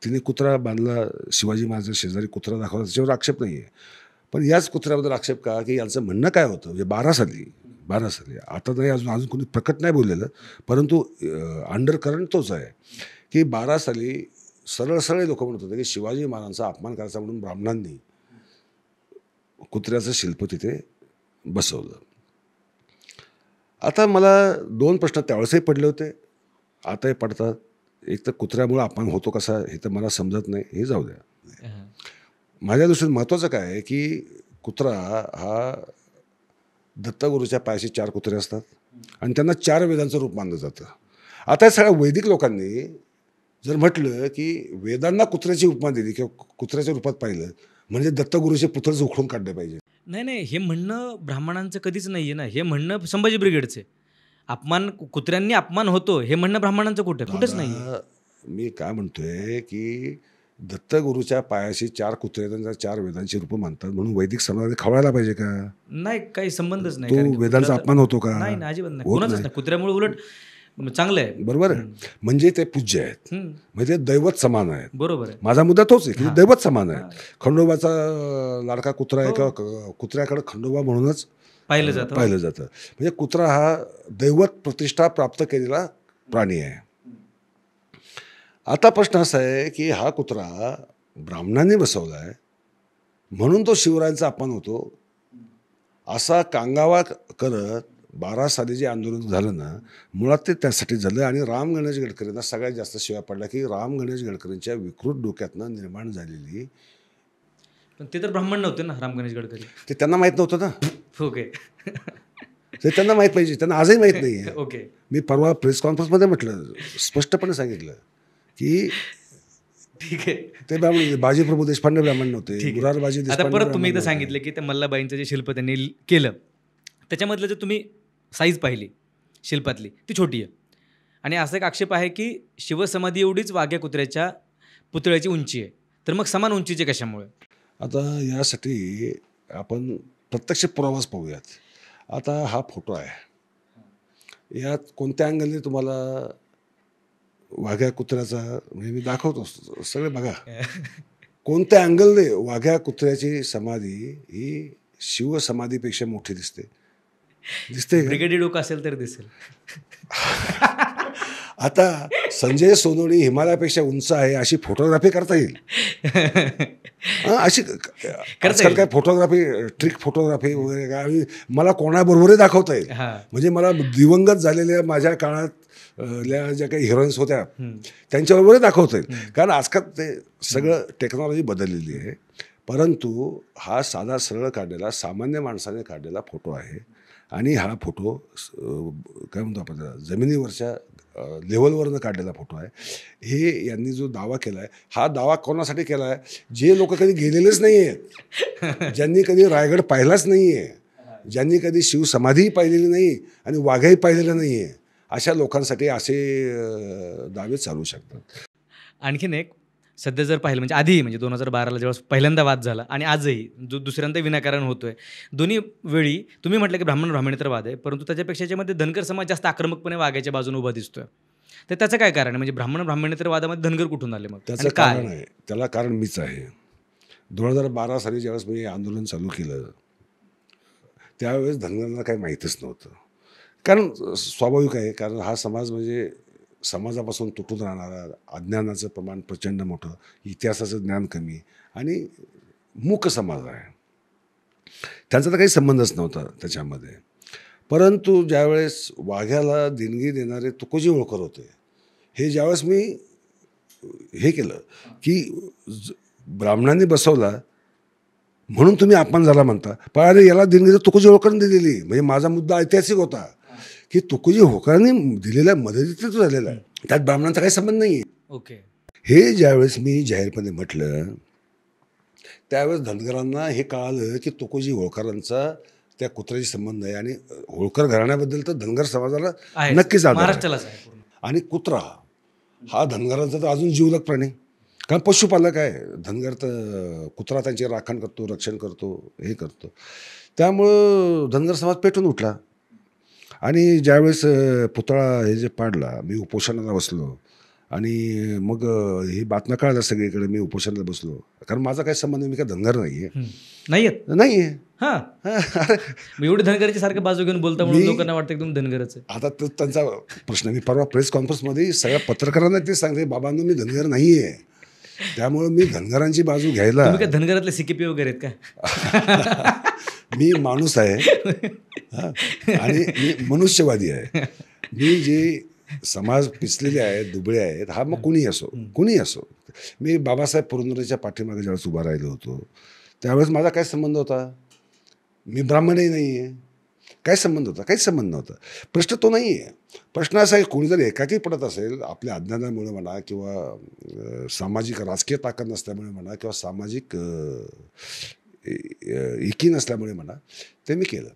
[SPEAKER 1] तिने कुत्रा बांधला, शिवाजी महाराज शेजारी कुत्रा दाखवला, त्याच्यावर आक्षेप नाही आहे. पण याच कुत्र्याबद्दल आक्षेप का की यांचं म्हणणं काय होतं म्हणजे 12 साली आता नाही अजून कोणी प्रकट नाही बोललेलं, परंतु अंडरकरंट तोच आहे की 12 साली सरळ लोक म्हणत होते की शिवाजी महाराजांचा अपमान करायचा म्हणून ब्राह्मणांनी कुत्र्याचं शिल्प तिथे बसवलं. आता मला 2 प्रश्न त्यावेळेसही पडले होते, आताही पडतात. एक तर कुत्र्यामुळे अपमान होतो कसा हे तर मला समजत नाही, हे जाऊ द्या. माझ्या दृष्टीने महत्त्वाचं काय आहे की कुत्रा हा दत्तगुरूच्या पायाशी 4 कुत्रे असतात आणि त्यांना 4 वेदांचं रूप मानलं जातं. आता या सगळ्या वैदिक लोकांनी जर म्हटलं की वेदांना कुत्र्याची उपमा दिली किंवा कुत्र्याच्या रूपात पाहिलं म्हणजे दत्तगुरूचे पुत्रच उखडून काढले पाहिजे.
[SPEAKER 2] नाही, हे म्हणणं ब्राह्मणांचं कधीच नाही आहे ना. हे म्हणणं संभाजी ब्रिगेडचे. कुत्र्यांनी अपमान होतो हे म्हणणं ब्राह्मणांचं कुठेच नाही आहे.
[SPEAKER 1] मी काय म्हणतोय की दत्तगुरूच्या पायाशी 4 कुत्रे त्यांना 4 वेदांची रूपं मानतात म्हणून वैदिक समाजाने खवळायला पाहिजे का?
[SPEAKER 2] नाही, काही संबंधच नाही.
[SPEAKER 1] तो वेदांचा अपमान होतो का?
[SPEAKER 2] नाही, अजिबात नाही.
[SPEAKER 1] होत
[SPEAKER 2] कोणाचंच
[SPEAKER 1] नाही.
[SPEAKER 2] नाही. कुत्र्यामुळे उलट चांगलं आहे.
[SPEAKER 1] बरोबर आहे. म्हणजे ते पूज्य आहेत, म्हणजे ते दैवत समान आहेत.
[SPEAKER 2] बरोबर आहे.
[SPEAKER 1] माझा मुद्दा तोच आहे की ते दैवत समान आहे.
[SPEAKER 2] हां.
[SPEAKER 1] खंडोबाचा लाडका कुत्रा आहे
[SPEAKER 2] हो.
[SPEAKER 1] किंवा कुत्र्याकडे खंडोबा म्हणूनच
[SPEAKER 2] पाहिलं जातं.
[SPEAKER 1] म्हणजे कुत्रा हा दैवत प्रतिष्ठा प्राप्त केलेला प्राणी आहे. आता प्रश्न असा आहे की हा कुत्रा ब्राह्मणांनी बसवला आहे म्हणून तो शिवरायांचा अपमान होतो असा कांगावा करत 12 साली जे आंदोलन झालं ना, मुळात ते त्यासाठी झालं. आणि राम गणेश गडकरींना सगळ्यात जास्त शिव्या पडल्या की राम गणेश गडकरींच्या विकृत डोक्यातनं निर्माण झालेली.
[SPEAKER 2] पण ते तर ब्राह्मण नव्हते ना राम गणेश गडकरी.
[SPEAKER 1] ते त्यांना माहीत नव्हतं ना.
[SPEAKER 2] ओके.
[SPEAKER 1] ते त्यांना माहीत पाहिजे, त्यांना आजही माहीत नाही आहे.
[SPEAKER 2] ओके.
[SPEAKER 1] मी परवा प्रेस कॉन्फरन्समध्ये म्हटलं, स्पष्टपणे सांगितलं की
[SPEAKER 2] ठीक आहे.
[SPEAKER 1] ते ब्राह्मण, बाजीप्रभू देशपांडे ब्राह्मण नव्हते, मुरारबाजी
[SPEAKER 2] आता
[SPEAKER 1] देशपांडे
[SPEAKER 2] परत तुम्ही
[SPEAKER 1] ब्राह्मण
[SPEAKER 2] इथं सांगितलं की त्या मल्लाबाईंचं जे शिल्प त्यांनी केलं त्याच्यामधलं जे तुम्ही साईज पाहिली शिल्पातली ती छोटी आहे. आणि असा एक आक्षेप आहे की शिवसमाधी एवढीच वाघ्या कुत्र्याच्या पुतळ्याची उंची आहे. तर मग समान उंचीचे कशामुळे?
[SPEAKER 1] आता यासाठी आपण प्रत्यक्ष पुरावाच पाहूयात. आता हा फोटो आहे, यात कोणत्या अँगलने तुम्हाला वाघ्या कुत्र्याचा म्हणजे मी दाखवतो सगळे बघा. कोणत्या अँगलने वाघ्या कुत्र्याची समाधी ही शिवसमाधीपेक्षा मोठी दिसते का?
[SPEAKER 2] ब्रिगेडी डोकं असेल तर दिसेल.
[SPEAKER 1] आता संजय सोनवणे हिमालयापेक्षा उंच आहे अशी फोटोग्राफी करता येईल. अशी आजकाल काय फोटोग्राफी, ट्रिक फोटोग्राफी वगैरे काय, आणि मला कोणाबरोबरही दाखवता येईल. म्हणजे मला दिवंगत झालेल्या माझ्या काळात ज्या काही हिरोईन्स होत्या त्यांच्याबरोबरही दाखवता येईल. कारण आजकाल ते सगळं टेक्नॉलॉजी बदललेली आहे. परंतु हा साधा सरळ काढलेला सामान्य माणसाने काढलेला फोटो आहे. आणि हा फोटो काय म्हणतो आपण जमिनीवरच्या लेवलवरनं काढलेला फोटो आहे. हे यांनी जो दावा केला आहे, हा दावा कोणासाठी केला आहे? जे लोक कधी गेलेलेच नाही आहेत, ज्यांनी कधी रायगड पाहिलाच नाही आहे, ज्यांनी कधी शिवसमाधीही पाहिलेली नाही आणि वाघही पाहिलेलं नाही आहे, अशा लोकांसाठी असे दावे चालू शकतात.
[SPEAKER 2] आणखीन एक सध्या जर पाहिलं म्हणजे आधी म्हणजे 2012ला जेव्हा पहिल्यांदा वाद झाला आणि आजही जो दुसऱ्यांदा विनाकारण होतोय, दोन्ही वेळी तुम्ही म्हटलं की ब्राह्मणेतर वाद आहे, परंतु त्याच्यापेक्षा याच्यामध्ये धनगर समाज जास्त आक्रमकपणे वाघ्याच्या बाजूने उभा दिसतोय. तर त्याचं काय कारण आहे? म्हणजे ब्राह्मणेतर वादामध्ये धनगर कुठून आले मग
[SPEAKER 1] त्याचं
[SPEAKER 2] आणि काय?
[SPEAKER 1] कारण आहे, त्याला कारण मीच आहे. 2012 साली ज्यावेळेस मी आंदोलन चालू केलं, त्यावेळेस धनगरांना काही माहीतच नव्हतं. कारण स्वाभाविक आहे, कारण हा समाज म्हणजे समाजापासून तुटून राहणारा, अज्ञानाचं प्रमाण प्रचंड मोठं, इतिहासाचं ज्ञान कमी आणि मूक समाज आहे. त्यांचा तर काही संबंधच नव्हता त्याच्यामध्ये. परंतु ज्यावेळेस वाघ्याला देणगी देणारे तुकोजी होळकर होते, हे ज्यावेळेस मी हे केलं की ब्राह्मणांनी बसवला म्हणून तुम्ही अपमान झाला म्हणता, पण अरे याला देणगी तुकोजी होळकरांनी दिलेली. म्हणजे माझा मुद्दा ऐतिहासिक होता की तुकोजी होळकरांनी दिलेल्या मदतीतच झालेला आहे, त्यात ब्राह्मणांचा काही संबंध नाही आहे.
[SPEAKER 2] ओके.
[SPEAKER 1] हे ज्यावेळेस मी जाहीरपणे म्हटलं, त्यावेळेस धनगरांना हे कळालं की तुकोजी होळकरांचा त्या कुत्र्याशी संबंध आहे आणि होळकर घराण्याबद्दल तर धनगर समाजाला
[SPEAKER 2] आहे
[SPEAKER 1] नक्कीच आदर आहे.
[SPEAKER 2] महाराष्ट्रालाच आहे पूर्ण.
[SPEAKER 1] आणि कुत्रा हा धनगरांचा तर अजून जीवलग प्राणी, कारण पशुपालक आहे धनगर. तर कुत्रा त्यांचे राखण करतो, रक्षण करतो, हे करतो. त्यामुळं धनगर समाज पेटून उठला. आणि ज्यावेळेस पुतळा हे जे पाडला, मी उपोषणाला बसलो आणि मग ही बातम्या कळाल्या सगळीकडे, मी उपोषणाला बसलो. कारण माझा काही संबंध नाही, मी काय धनगर नाही आहे.
[SPEAKER 2] नाही आहेत.
[SPEAKER 1] नाही आहे.
[SPEAKER 2] हां, मग एवढी धनगराची सारखं बाजू घेऊन बोलता म्हणून लोकांना वाटतं की तुम्ही धनगरच आहे.
[SPEAKER 1] आता तो त्यांचा प्रश्न. मी परवा प्रेस कॉन्फरन्समध्ये सगळ्या पत्रकारांना तेच सांगते, बाबांनो मी धनगर नाही आहे. त्यामुळं मी धनगरांची बाजू घ्यायला,
[SPEAKER 2] तुम्ही काय धनगरातले सिकेपी वगैरे आहेत का?
[SPEAKER 1] मी माणूस आहे आणि मी मनुष्यवादी आहे. मी जे समाज पिचलेले आहेत, दुबळे आहेत, हा मग कुणी असो. मी बाबासाहेब पुरंदरेच्या पाठीमागे ज्यावेळेस उभा राहिलो होतो, त्यावेळेस माझा काय संबंध होता? मी ब्राह्मणही नाही आहे. काय संबंध होता? काहीच संबंध नव्हता. प्रश्न तो नाही आहे. प्रश्न असा आहे, कोणी जर एकाकी पडत असेल, आपल्या अज्ञानामुळे म्हणा किंवा सामाजिक राजकीय ताकद नसल्यामुळे म्हणा किंवा सामाजिक एकी नसल्यामुळे म्हणा, ते मी केलं.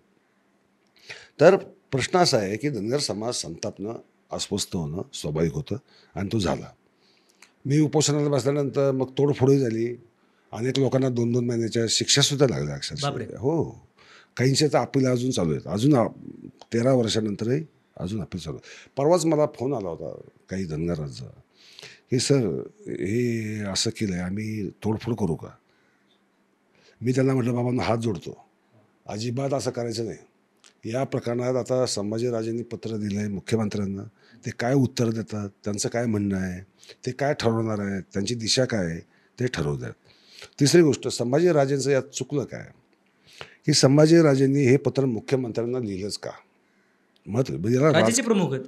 [SPEAKER 1] तर प्रश्न असा आहे की धनगर समाज संतापणं, अस्वस्थ होणं स्वाभाविक होतं आणि तो झाला. मी उपोषणाला बसल्यानंतर मग तोडफोडही झाली. अनेक लोकांना 2-2 महिन्याच्या शिक्षासुद्धा लागल्या अक्षरशः. हो, काहींचे तर अपील अजून चालू आहेत. अजून 13 वर्षानंतरही अजून अपील चालू आहे. परवाच मला फोन आला होता काही धनगरांचा की सर हे असं केलं आहे, आम्ही तोडफोड करू का? मी त्यांना म्हटलं, बाबांना हात जोडतो, अजिबात असं करायचं नाही. या प्रकरणात आता संभाजीराजेंनी पत्र दिलं आहे मुख्यमंत्र्यांना. ते काय उत्तर देतात, त्यांचं काय म्हणणं आहे, ते काय ठरवणार आहे, त्यांची दिशा काय आहे, ते ठरवू द्यात. तिसरी गोष्ट, संभाजीराजेंचं यात चुकलं काय की संभाजीराजेंनी हे पत्र मुख्यमंत्र्यांना लिहिलंच का? म्हणजे याला
[SPEAKER 2] राज्याचे प्रमुख आहेत.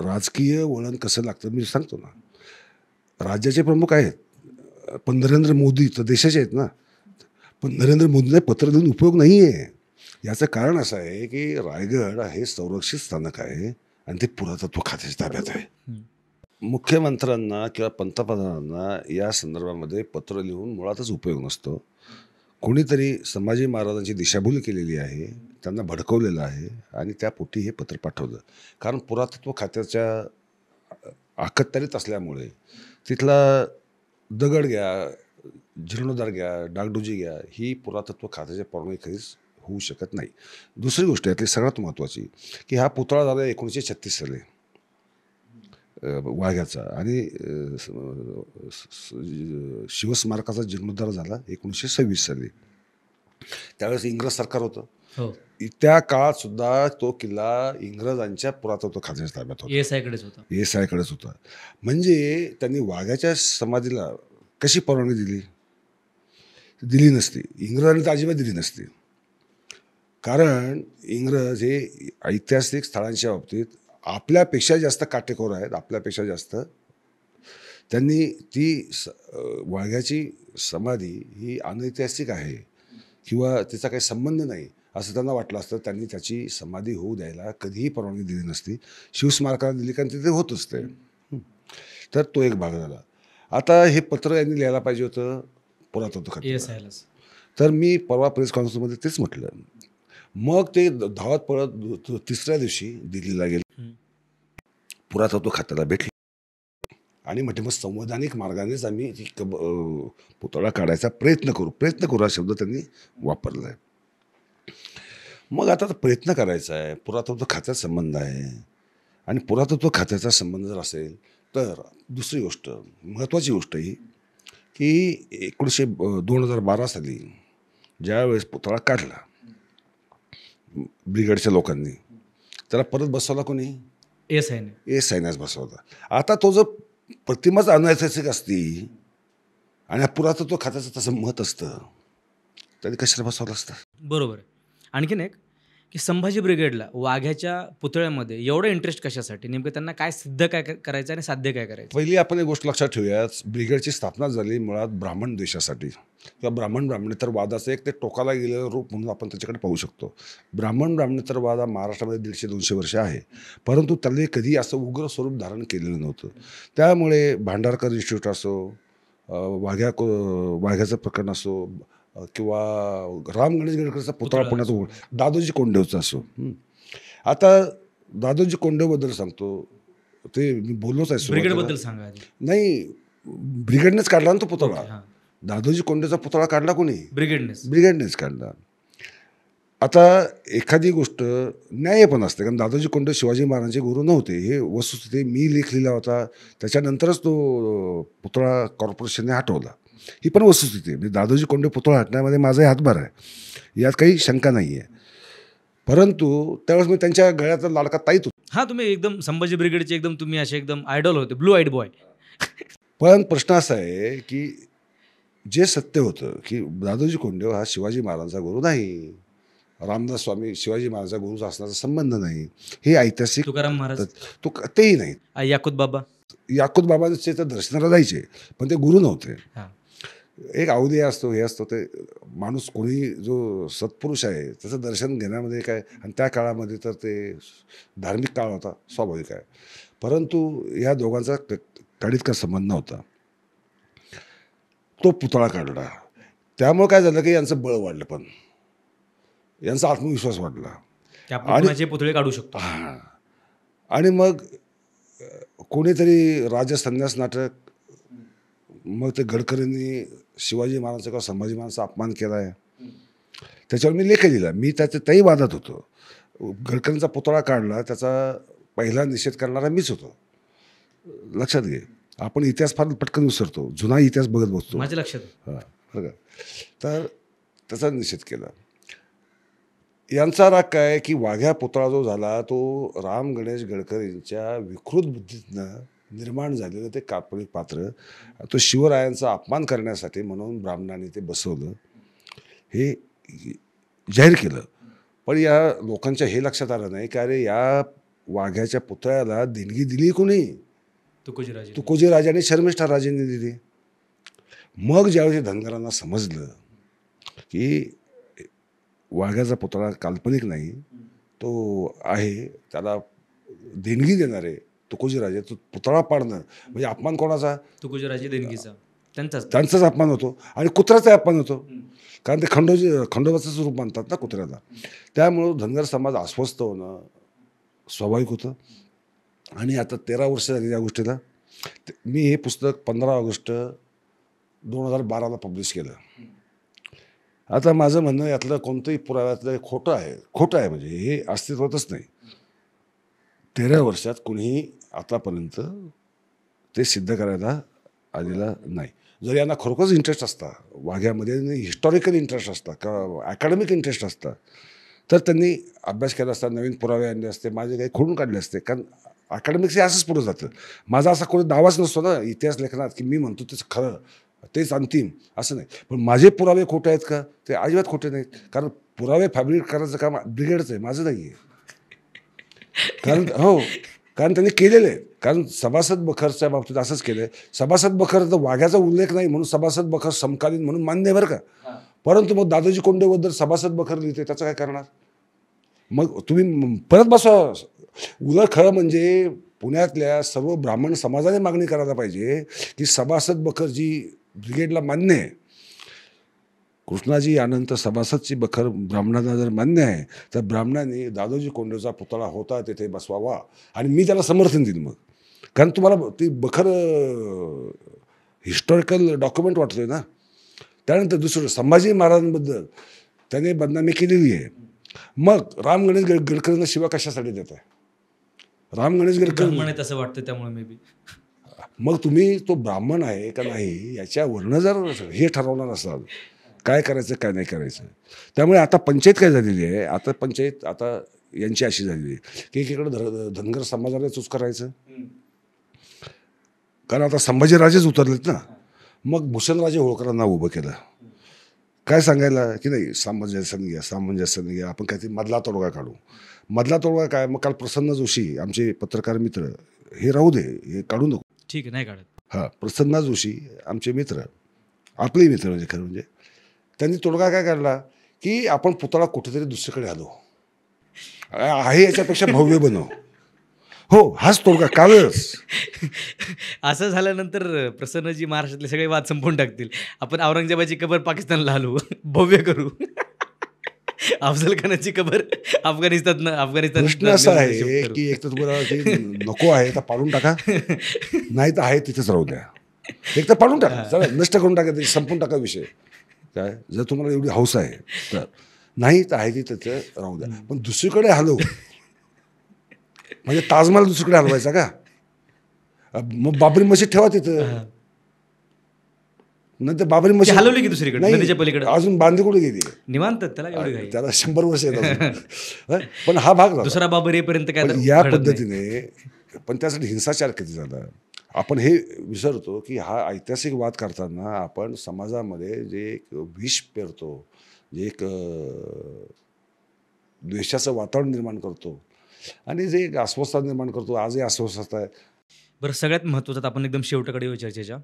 [SPEAKER 1] राजकीय वळण कसं लागतं मी सांगतो ना. राज्याचे प्रमुख आहेत, पण नरेंद्र मोदी तर देशाचे आहेत ना. पण नरेंद्र मोदींना पत्र देऊन उपयोग नाही आहे. याचं कारण असं आहे की रायगड हे संरक्षित स्थानक आहे आणि ते पुरातत्व खात्याच्या ताब्यात आहे. मुख्यमंत्र्यांना किंवा पंतप्रधानांना या संदर्भामध्ये पत्र लिहून मुळातच उपयोग नसतो. कोणीतरी संभाजी महाराजांची दिशाभूल केलेली आहे, त्यांना भडकवलेलं आहे आणि त्यापोटी हे पत्र पाठवलं. कारण पुरातत्व खात्याच्या अखत्यारीत असल्यामुळे तिथला दगड घ्या, जीर्णोद्धार घ्या, डागडुजी घ्या, ही पुरातत्व खात्याच्या परवानगीखेरीज होऊ शकत नाही. दुसरी गोष्ट यातली सगळ्यात महत्त्वाची की हा पुतळा झाला 1936 साली वाघ्याचा आणि शिवस्मारकाचा जीर्णोद्धार झाला 1926 साली. त्यावेळेस इंग्रज सरकार होतं.
[SPEAKER 2] हो,
[SPEAKER 1] त्या काळात सुद्धा तो किल्ला इंग्रजांच्या पुरातत्व खात्याच्या ताब्यात होता.
[SPEAKER 2] ESIकडेच होता.
[SPEAKER 1] ESIकडेच होता. म्हणजे त्यांनी वाघ्याच्या समाधीला कशी परवानगी दिली नसती. इंग्रजांनी तर अजिबात दिली नसती. कारण इंग्रज हे ऐतिहासिक स्थळांच्या बाबतीत आपल्यापेक्षा जास्त काटेकोर आहेत. आपल्यापेक्षा जास्त त्यांनी ती वाघ्याची समाधी ही अनैतिहासिक आहे किंवा तिचा काही संबंध नाही असं त्यांना वाटलं असतं. त्यांनी त्याची समाधी होऊ द्यायला कधीही परवानगी दिली नसती. शिवस्मारकाला दिली कारण तिथे होतच ते. तर तो एक भाग झाला. आता हे पत्र यांनी लिहायला पाहिजे होतं पुरातत्व खात्याला. तर मी परवा प्रेस कॉन्फरन्समध्ये तेच म्हटलं. मग ते धावत पळत तिसऱ्या दिवशी दिल्लीला गेले, पुरातत्व खात्याला भेटले आणि म्हटलं मग संवैधानिक मार्गानेच आम्ही पुतळा काढायचा प्रयत्न करू हा शब्द त्यांनी वापरला आहे. मग आता प्रयत्न करायचा आहे, पुरातत्व खात्यात संबंध आहे आणि पुरातत्व खात्याचा संबंध जर असेल तर दुसरी गोष्ट महत्त्वाची गोष्ट ही की 2012 साली ज्यावेळेस पुतळा काढला ब्रिगेडच्या लोकांनी, त्याला परत बसवला कोणी? एस आयनेच बसवला. आता तो जर प्रतिमाच अनैतिक असती आणि पुरातत्व खात्याचं तसं मत असतं तरी कशाला बसवलं असतं?
[SPEAKER 2] बरोबर आहे. आणखीन एक की संभाजी ब्रिगेडला वाघ्याच्या पुतळ्यामध्ये एवढं इंटरेस्ट कशासाठी? नेमकं त्यांना काय सिद्ध काय करायचं आणि साध्य काय करायचं?
[SPEAKER 1] पहिली आपण एक गोष्ट लक्षात ठेवूयात, ब्रिगेडची स्थापना झाली मुळात ब्राह्मण देशासाठी किंवा ब्राह्मणेतर वादाचं एक ते टोकाला गेलेलं रूप म्हणून आपण त्याच्याकडे पाहू शकतो. ब्राह्मणेतर वाद हा महाराष्ट्रामध्ये 150-200 वर्ष आहे, परंतु त्याने कधी असं उग्र स्वरूप धारण केलेलं नव्हतं. त्यामुळे भांडारकर इन्स्टिट्यूट असो, वाघ्याचं प्रकरण असो किंवा राम गणेश गडकरचा पुतळा पुण्यात दादोजी कोंडदेवचा असो. आता दादोजी कोंडदेवबद्दल सांगतो, ते मी बोललोच आहे
[SPEAKER 2] ब्रिगेडबद्दल सांगा.
[SPEAKER 1] नाही, ब्रिगेडनेच काढला ना तो पुतळा. दादोजी कोंडदेवचा पुतळा काढला कोणी? ब्रिगेडनेच काढला. आता एखादी गोष्ट न्याय पण असते, कारण दादोजी कोंडदेव शिवाजी महाराजांचे गुरु नव्हते, हे वस्तुस्थिती. मी लेख लिहिला होता त्याच्यानंतरच तो पुतळा कॉर्पोरेशनने हटवला, ही पण वस्तुस्थिती. म्हणजे दादोजी कोंडदेव पुतळा हटण्यामध्ये माझाही हातभार आहे, यात काही शंका नाही आहे. परंतु त्यावेळेस मी त्यांच्या गळ्यातला लाडका ताईत होतो.
[SPEAKER 2] हां, तुम्ही एकदम संभाजी ब्रिगेडचे एकदम तुम्ही असे एकदम आयडॉल होते, ब्लू आईड बॉय.
[SPEAKER 1] पण प्रश्न असा आहे की जे सत्य होतं की दादोजी कोंडदेव हा शिवाजी महाराजांचा गुरु नाही, रामदास स्वामी शिवाजी महाराजांचा गुरुचा असण्याचा संबंध नाही, हे ऐतिहासिक.
[SPEAKER 2] तुकाराम महाराज
[SPEAKER 1] तेही नाही.
[SPEAKER 2] याकूत
[SPEAKER 1] बाबांचे तर दर्शनाला जायचे, पण ते गुरु नव्हते. एक अवधी असतो, हे असतो, ते माणूस कोणी जो सत्पुरुष आहे त्याचं दर्शन घेण्यामध्ये काय, आणि त्या काळामध्ये तर ते धार्मिक काळ होता, स्वाभाविक आहे. परंतु या दोघांचा काडीत का संबंध नव्हता. तो पुतळा काढला, त्यामुळे काय झालं की यांचं बळ वाढलं, पण यांचा आत्मविश्वास वाढला
[SPEAKER 2] आणि पुतळे काढू शकतो.
[SPEAKER 1] आणि मग कोणीतरी राजा संन्यास नाटक, मग ते गडकरींनी शिवाजी महाराजांचा किंवा संभाजी महाराजांचा अपमान केला आहे, त्याच्यावर मी लेख लिहिला. मी त्याही वादात होतो. गडकरींचा पुतळा काढला, त्याचा पहिला निषेध करणारा मीच होतो. लक्षात घे, आपण इतिहास फार पटकन विसरतो, जुना इतिहास बघत बसतो.
[SPEAKER 2] माझ्या लक्षात.
[SPEAKER 1] हां, बघा, तर त्याचा निषेध केला. यांचा राग काय की वाघ्या पुतळा जो झाला तो राम गणेश गडकरींच्या विकृत बुद्धीतनं निर्माण झालेलं ते काल्पनिक पात्र, तो शिवरायांचा अपमान करण्यासाठी म्हणून ब्राह्मणांनी ते बसवलं, हे जाहीर केलं. पण या लोकांच्या हे लक्षात आलं नाही की अरे या वाघ्याच्या पुतळ्याला देणगी दिली कोणी? तुकोजी राजे आणि शर्मिष्ठा राजेंनी दिली. मग ज्यावेळी धनगरांना समजलं की वाघ्याचा पुतळा काल्पनिक नाही, तो आहे, त्याला देणगी देणारे तुकोजी राजे, तो पुतळा पाडणं म्हणजे अपमान कोणाचा?
[SPEAKER 2] तुकोजी राजे देणगीचा,
[SPEAKER 1] त्यांचाच अपमान होतो आणि कुत्र्याचा अपमान होतो, कारण ते खंडोबाचंच रूप मानतात ना कुत्र्याला. त्यामुळं धनगर समाज अस्वस्थ होणं स्वाभाविक होतं. आणि आता 13 वर्ष झाली या गोष्टीला. मी हे पुस्तक 15 ऑगस्ट 2012ला पब्लिश केलं. आता माझं म्हणणं यातलं कोणतंही पुराव्यातलं खोटं आहे म्हणजे हे अस्तित्वातच नाही. 13 वर्षात कुणीही आतापर्यंत ते सिद्ध करायला आलेला नाही. जर यांना खरोखरच इंटरेस्ट असता वाघ्यामध्ये, हिस्टॉरिकल इंटरेस्ट असता किंवा अकॅडमिक इंटरेस्ट असता, तर त्यांनी अभ्यास केला असता, नवीन पुरावे आणले असते, माझे काही खोडून काढले असते. कारण अकॅडमिक्स हे असंच पुढं जातं. माझा असा कोणी दावाच नसतो ना इतिहास लेखनात की मी म्हणतो तेच खरं, तेच अंतिम, असं नाही. पण माझे पुरावे खोटे आहेत का? ते अजिबात खोटे नाहीत. कारण पुरावे फॅब्रिकेट करायचं काम ब्रिगेडचं आहे, माझं नाही आहे. कारण त्यांनी केलेलं आहे. कारण सभासद बखरच्या बाबतीत असंच केलं आहे. सभासद बखर तर वाघ्याचा उल्लेख नाही म्हणून सभासद बखर समकालीन म्हणून मान्य बरं का. परंतु मग दादोजी कोंडदेवबद्दल सभासद बखर लिहिते, त्याचं काय करणार? मग तुम्ही परत बसवा. उलट खरं म्हणजे पुण्यातल्या सर्व ब्राह्मण समाजाने मागणी करायला पाहिजे की सभासद बखर जी ब्रिगेडला मान्य आहे, कृष्णाजी अनंत सभासदची बखर ब्राह्मणांना जर मान्य आहे, तर ब्राह्मणांनी दादोजी कोंडदेवचा पुतळा होता तिथे बसवावा आणि मी त्याला समर्थन देईन. मग कारण तुम्हाला ती बखर हिस्टॉरिकल डॉक्युमेंट वाटतोय ना. त्यानंतर दुसरं संभाजी महाराजांबद्दल त्याने बदनामी केलेली आहे. मग राम गणेश गडकरींना शिवा कशासाठी देत आहे? राम गणेश गडकरी
[SPEAKER 2] ब्राह्मण आहे तसं वाटतं त्यामुळे मे बी.
[SPEAKER 1] मग तुम्ही तो ब्राह्मण आहे का नाही याच्यावरनं जर हे ठरवणार असाल काय करायचं काय नाही करायचं. त्यामुळे आता पंचायत काय झालेली आहे, आता पंचायत आता यांची अशी झालेली आहे की एकीकडे धनगर समाजाला चूज करायचं, कारण आता संभाजीराजेच उतरलेत ना. मग भूषणराजे होळकरांना उभं केलं. काय सांगायला की नाही सामंजस्याने घ्या, आपण काहीतरी मधला तोडगा काढू. मधला तोडगा काय? मग काल प्रसन्न जोशी आमचे पत्रकार मित्र, हे राहू दे, हे काढू नको.
[SPEAKER 2] ठीक आहे, नाही काढत.
[SPEAKER 1] हां, प्रसन्न जोशी आमचे मित्र, आपले मित्र म्हणजे खरं म्हणजे, त्यांनी तोडगा काय काढला की आपण पुतळा कुठेतरी दुसरीकडे आलो आहे, याच्यापेक्षा भव्य बनव. हो, हाच तोडगा कालच.
[SPEAKER 2] असं झाल्यानंतर प्रसन्नजी महाराष्ट्रातले सगळे वाद संपवून टाकतील. आपण औरंगजेबाची कबर पाकिस्तानला हलवू, भव्य करू. अफजल खानाची कबर अफगाणिस्तान
[SPEAKER 1] प्रश्न असा आहे की एक तर तुम्हाला ते नको आहे तर पाडून टाका, नाही तर आहे तिथेच राहू द्या. एक तर पाडून टाका, चला नष्ट करून टाका, ते संपून टाका विषय. काय जर तुम्हाला एवढी हौस आहे तर, नाही तर आहे तिथेच राहू द्या. पण दुसरीकडे हलव म्हणजे ताजमहल दुसरीकडे हलवायचा का? मग बाबरी मशीद ठेवा तिथं. नंतर बाबरी मशीद
[SPEAKER 2] हलवली की दुसरीकडे, नदीच्या पलीकडे.
[SPEAKER 1] अजून बांधली कुठे गेली?
[SPEAKER 2] निवांत, त्याला एवढी घाई.
[SPEAKER 1] त्याला 100 वर्ष येतात. पण हा भाग झाला.
[SPEAKER 2] दुसरा बाबर येईपर्यंत काय
[SPEAKER 1] पण या पद्धतीने, पण त्यासाठी हिंसाचार किती झाला आपण हे विसरतो की हा ऐतिहासिक वाद करताना आपण समाजामध्ये जे एक विष पेरतो, जे एक द्वेषाचं वातावरण निर्माण करतो आणि जे एक अस्वस्थता निर्माण करतो. आजही अस्वस्थता आहे.
[SPEAKER 2] बरं, सगळ्यात महत्त्वाचं आपण एकदम शेवटाकडे येऊ चर्चेच्या,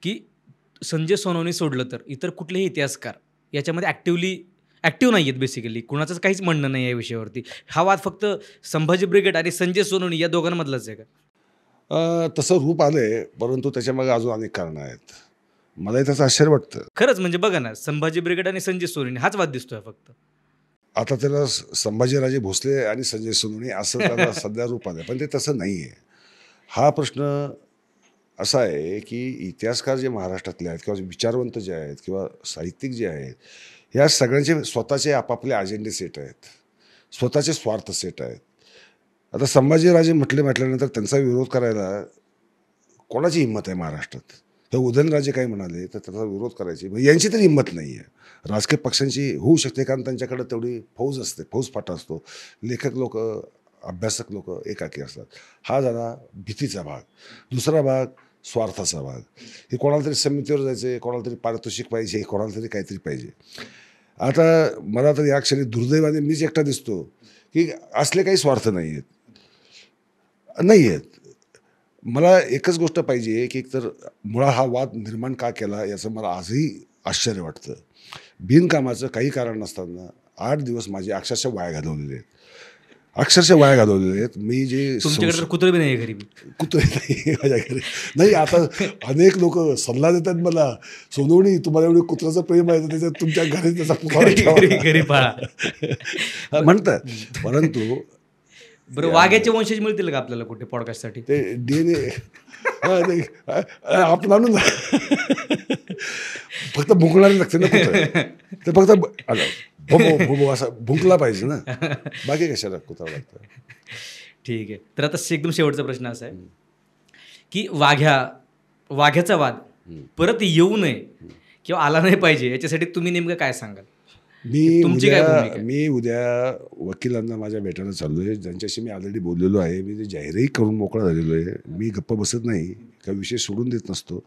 [SPEAKER 2] की संजय सोनवणे सोडलं तर इतर कुठलेही इतिहासकार याच्यामध्ये ॲक्टिव्ह नाही आहेत. बेसिकली कुणाचंच काहीच म्हणणं नाही या विषयावरती. हा वाद फक्त संभाजी ब्रिगेड आणि संजय सोनवणे या दोघांमधलाच आहे का?
[SPEAKER 1] तसं रूप आलंय, परंतु त्याच्यामागे अजून अनेक कारणं आहेत. मलाही त्याचं आश्चर्य वाटतं.
[SPEAKER 2] खरंच म्हणजे बघा ना, संभाजी ब्रिगेड आणि संजय सोनवणे हाच वाद दिसतोय फक्त.
[SPEAKER 1] आता त्याला संभाजीराजे भोसले आणि संजय सोनवणे असं त्याला सध्या रूप आलं, पण ते तसं नाही आहे. हा प्रश्न असा आहे की इतिहासकार जे महाराष्ट्रातले आहेत किंवा विचारवंत जे आहेत किंवा साहित्यिक जे आहेत, या सगळ्यांचे स्वतःचे आपापले अजेंडे सेट आहेत, स्वतःचे स्वार्थ सेट आहेत. आता संभाजीराजे म्हटल्यानंतर त्यांचा विरोध करायला कोणाची हिंमत आहे महाराष्ट्रात? हे उदयनराजे काय म्हणाले तर त्याचा विरोध करायची यांची तरी हिंमत नाही आहे. राजकीय पक्षांची होऊ शकते, कारण त्यांच्याकडे तेवढी फौज असते, फौजफाटा असतो. लेखक लोक, अभ्यासक लोक एकाकी असतात. हा झाला भीतीचा भाग. दुसरा भाग स्वार्थाचा भाग. हे कोणाला तरी समितीवर जायचं, कोणाला तरी पारितोषिक पाहिजे, कोणाला तरी काहीतरी पाहिजे. आता मला तर या क्षणी दुर्दैवाने मीच एकटा दिसतो की असले काही स्वार्थ नाही आहेत. मला एकच गोष्ट पाहिजे की एकतर मुळा हा वाद निर्माण का केला याचं मला आजही आश्चर्य वाटतं. बिनकामाचं काही कारण नसताना 8 दिवस माझे अक्षरशः वाया घालवलेले आहेत. मी जे
[SPEAKER 2] तुमच्याकडे तर कुत्रे बी नाही घरी.
[SPEAKER 1] कुत्रे नाही माझ्या घरी. नाही, आता अनेक लोक सल्ला देतात मला, सोनवणी तुम्हाला एवढं कुत्र्याचं प्रेम आहे त्याच्यात तुमच्या घरी त्याचा
[SPEAKER 2] घरी पाळा
[SPEAKER 1] म्हणतात. परंतु
[SPEAKER 2] बरं, वाघ्याचे वंशज मिळतील का आपल्याला कुठे पॉडकास्टसाठी?
[SPEAKER 1] ते DNA आपण आणून फक्त भुंकणारे लागते ना कुत्रा, ते फक्त भो असा भुंकला पाहिजे ना, बाकी कशाला कुत्रा लागतं.
[SPEAKER 2] ठीक आहे. तर आता एकदम शेवटचा प्रश्न असा आहे की वाघ्याचा वाद परत येऊ नये किंवा आला नाही पाहिजे, याच्यासाठी तुम्ही नेमकं काय सांगाल?
[SPEAKER 1] मी उद्या वकिलांना माझ्या भेटायला चाललो आहे, ज्यांच्याशी मी ऑलरेडी बोललेलो आहे. मी ते जाहीरही करून मोकळा झालेलो आहे. मी गप्प बसत नाही, काही विषय सोडून देत नसतो,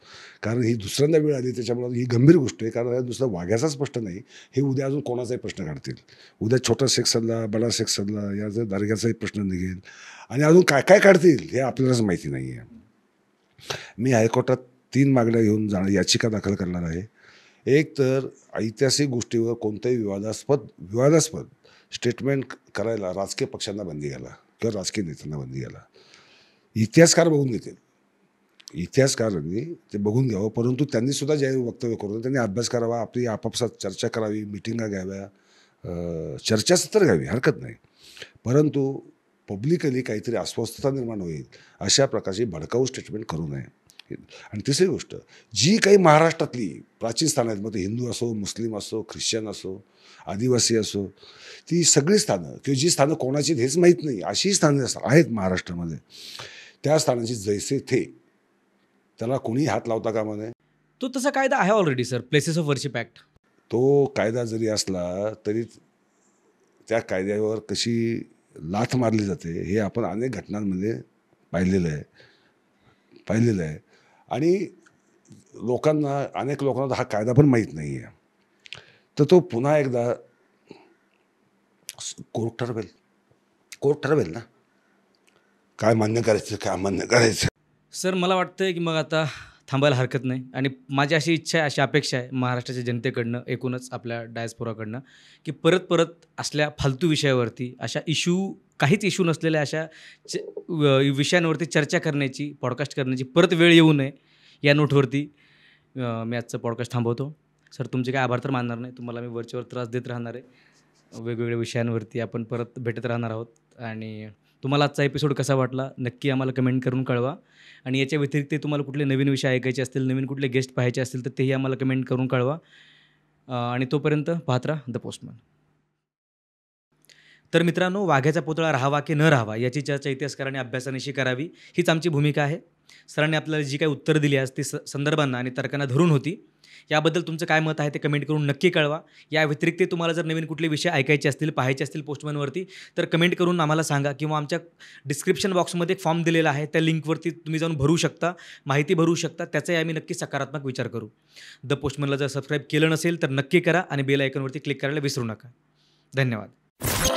[SPEAKER 1] कारण ही दुसऱ्यांदा वेळ आली त्याच्यामुळे ही गंभीर गोष्ट आहे. कारण दुसरा वाघ्याचाच प्रश्न नाही, हे उद्या अजून कोणाचाही प्रश्न काढतील. उद्या छोटा सेक्शनला, बडा सेक्शनला, याचा दर्ग्याचाही प्रश्न निघेल आणि अजून काय काय काढतील हे आपल्यालाच माहिती नाही आहे. मी हायकोर्टात 3 मागण्या घेऊन याचिका दाखल करणार आहे. एक तर ऐतिहासिक गोष्टीवर कोणत्याही विवादास्पद स्टेटमेंट करायला राजकीय पक्षांना बंदी घाला किंवा राजकीय नेत्यांना बंदी घाला. इतिहासकार बघून घेतील, इतिहासकारांनी ते बघून घ्यावं, परंतु त्यांनीसुद्धा जाहीर वक्तव्य करून त्यांनी अभ्यास करावा, आपली आपापसात चर्चा करावी, मिटिंगा घ्याव्या, चर्चासत्र घ्यावी, हरकत नाही. परंतु पब्लिकली काहीतरी अस्वस्थता निर्माण होईल अशा प्रकारची भडकाऊ स्टेटमेंट करू नये. आणि तिसरी गोष्ट, जी काही महाराष्ट्रातली प्राचीन स्थानं आहेत, मग ते हिंदू असो, मुस्लिम असो, ख्रिश्चन असो, आदिवासी असो, ती सगळी स्थानं किंवा जी स्थानं कोणाची हेच माहीत नाही अशी स्थानं आहेत महाराष्ट्रामध्ये, त्या स्थानांची जैसे थे त्याला कोणी हात लावता कामा नये.
[SPEAKER 2] तो तसा कायदा आहे already sir, places of worship act.
[SPEAKER 1] तो कायदा जरी असला तरी त्या कायद्यावर कशी लाथ मारली जाते हे आपण अनेक घटनांमध्ये पाहिलेलं आहे. आणि अनेक लोकांना हा कायदा पण माहीत नाही आहे. तर तो पुन्हा एकदा कोर्ट ठरवेल ना काय मान्य करायचं, काय अमान्य करायचं.
[SPEAKER 2] सर मला वाटतं की मग आता थांबायला हरकत नाही. आणि माझी अशी इच्छा आहे, अशी अपेक्षा आहे महाराष्ट्राच्या जनतेकडनं, एकूणच आपल्या डायस्पोराकडनं, की परत असल्या फालतू विषयावरती, अशा काहीच इश्यू नसलेल्या अशा विषयांवरती चर्चा करण्याची, पॉडकास्ट करण्याची परत वेळ येऊ नये. या नोटवरती मी आजचं पॉडकास्ट थांबवतो. सर तुमचे काय आभार तर मानणार नाही, तुम्हाला मी वरचेवर त्रास देत राहणार आहे. वेगवेगळ्या विषयांवरती आपण परत भेटत राहणार आहोत. आणि तुम्हाला आजचा एपिसोड कसा वाटला नक्की आम्हाला कमेंट करून कळवा. आणि याच्या व्यतिरिक्त तुम्हाला कुठले नवीन विषय ऐकायचे असतील, नवीन कुठले गेस्ट पाहायचे असतील तर तेही आम्हाला कमेंट करून कळवा. आणि तोपर्यंत पाहत राहा द पोस्टमन. तर मित्रांनो, वाघ्याचा पुतळा राहावा की न राहावा याची चर्चा इतिहासकारांनी अभ्यासानिशी करावी, हीच आमची भूमिका आहे. सरांनी आपल्याला जी काही उत्तरं दिली आज ती संदर्भांना आणि तर्कांना धरून होती. याबद्दल तुमचं काय मत आहे ते कमेंट करून नक्की कळवा. या व्यतिरिक्त तुम्हाला जर नवीन कुठले विषय ऐकायचे असतील, पाहायचे असतील पोस्टमनवरती, तर कमेंट करून आम्हाला सांगा. किंवा आमच्या डिस्क्रिप्शन बॉक्समध्ये एक फॉर्म दिलेला आहे, त्या लिंकवरती तुम्ही जाऊन भरू शकता, माहिती भरू शकता. त्याचाही आम्ही नक्की सकारात्मक विचार करू. द पोस्टमनला जर सबस्क्राईब केलं नसेल तर नक्की करा आणि बेल आयकॉनवरती क्लिक करायला विसरू नका. धन्यवाद.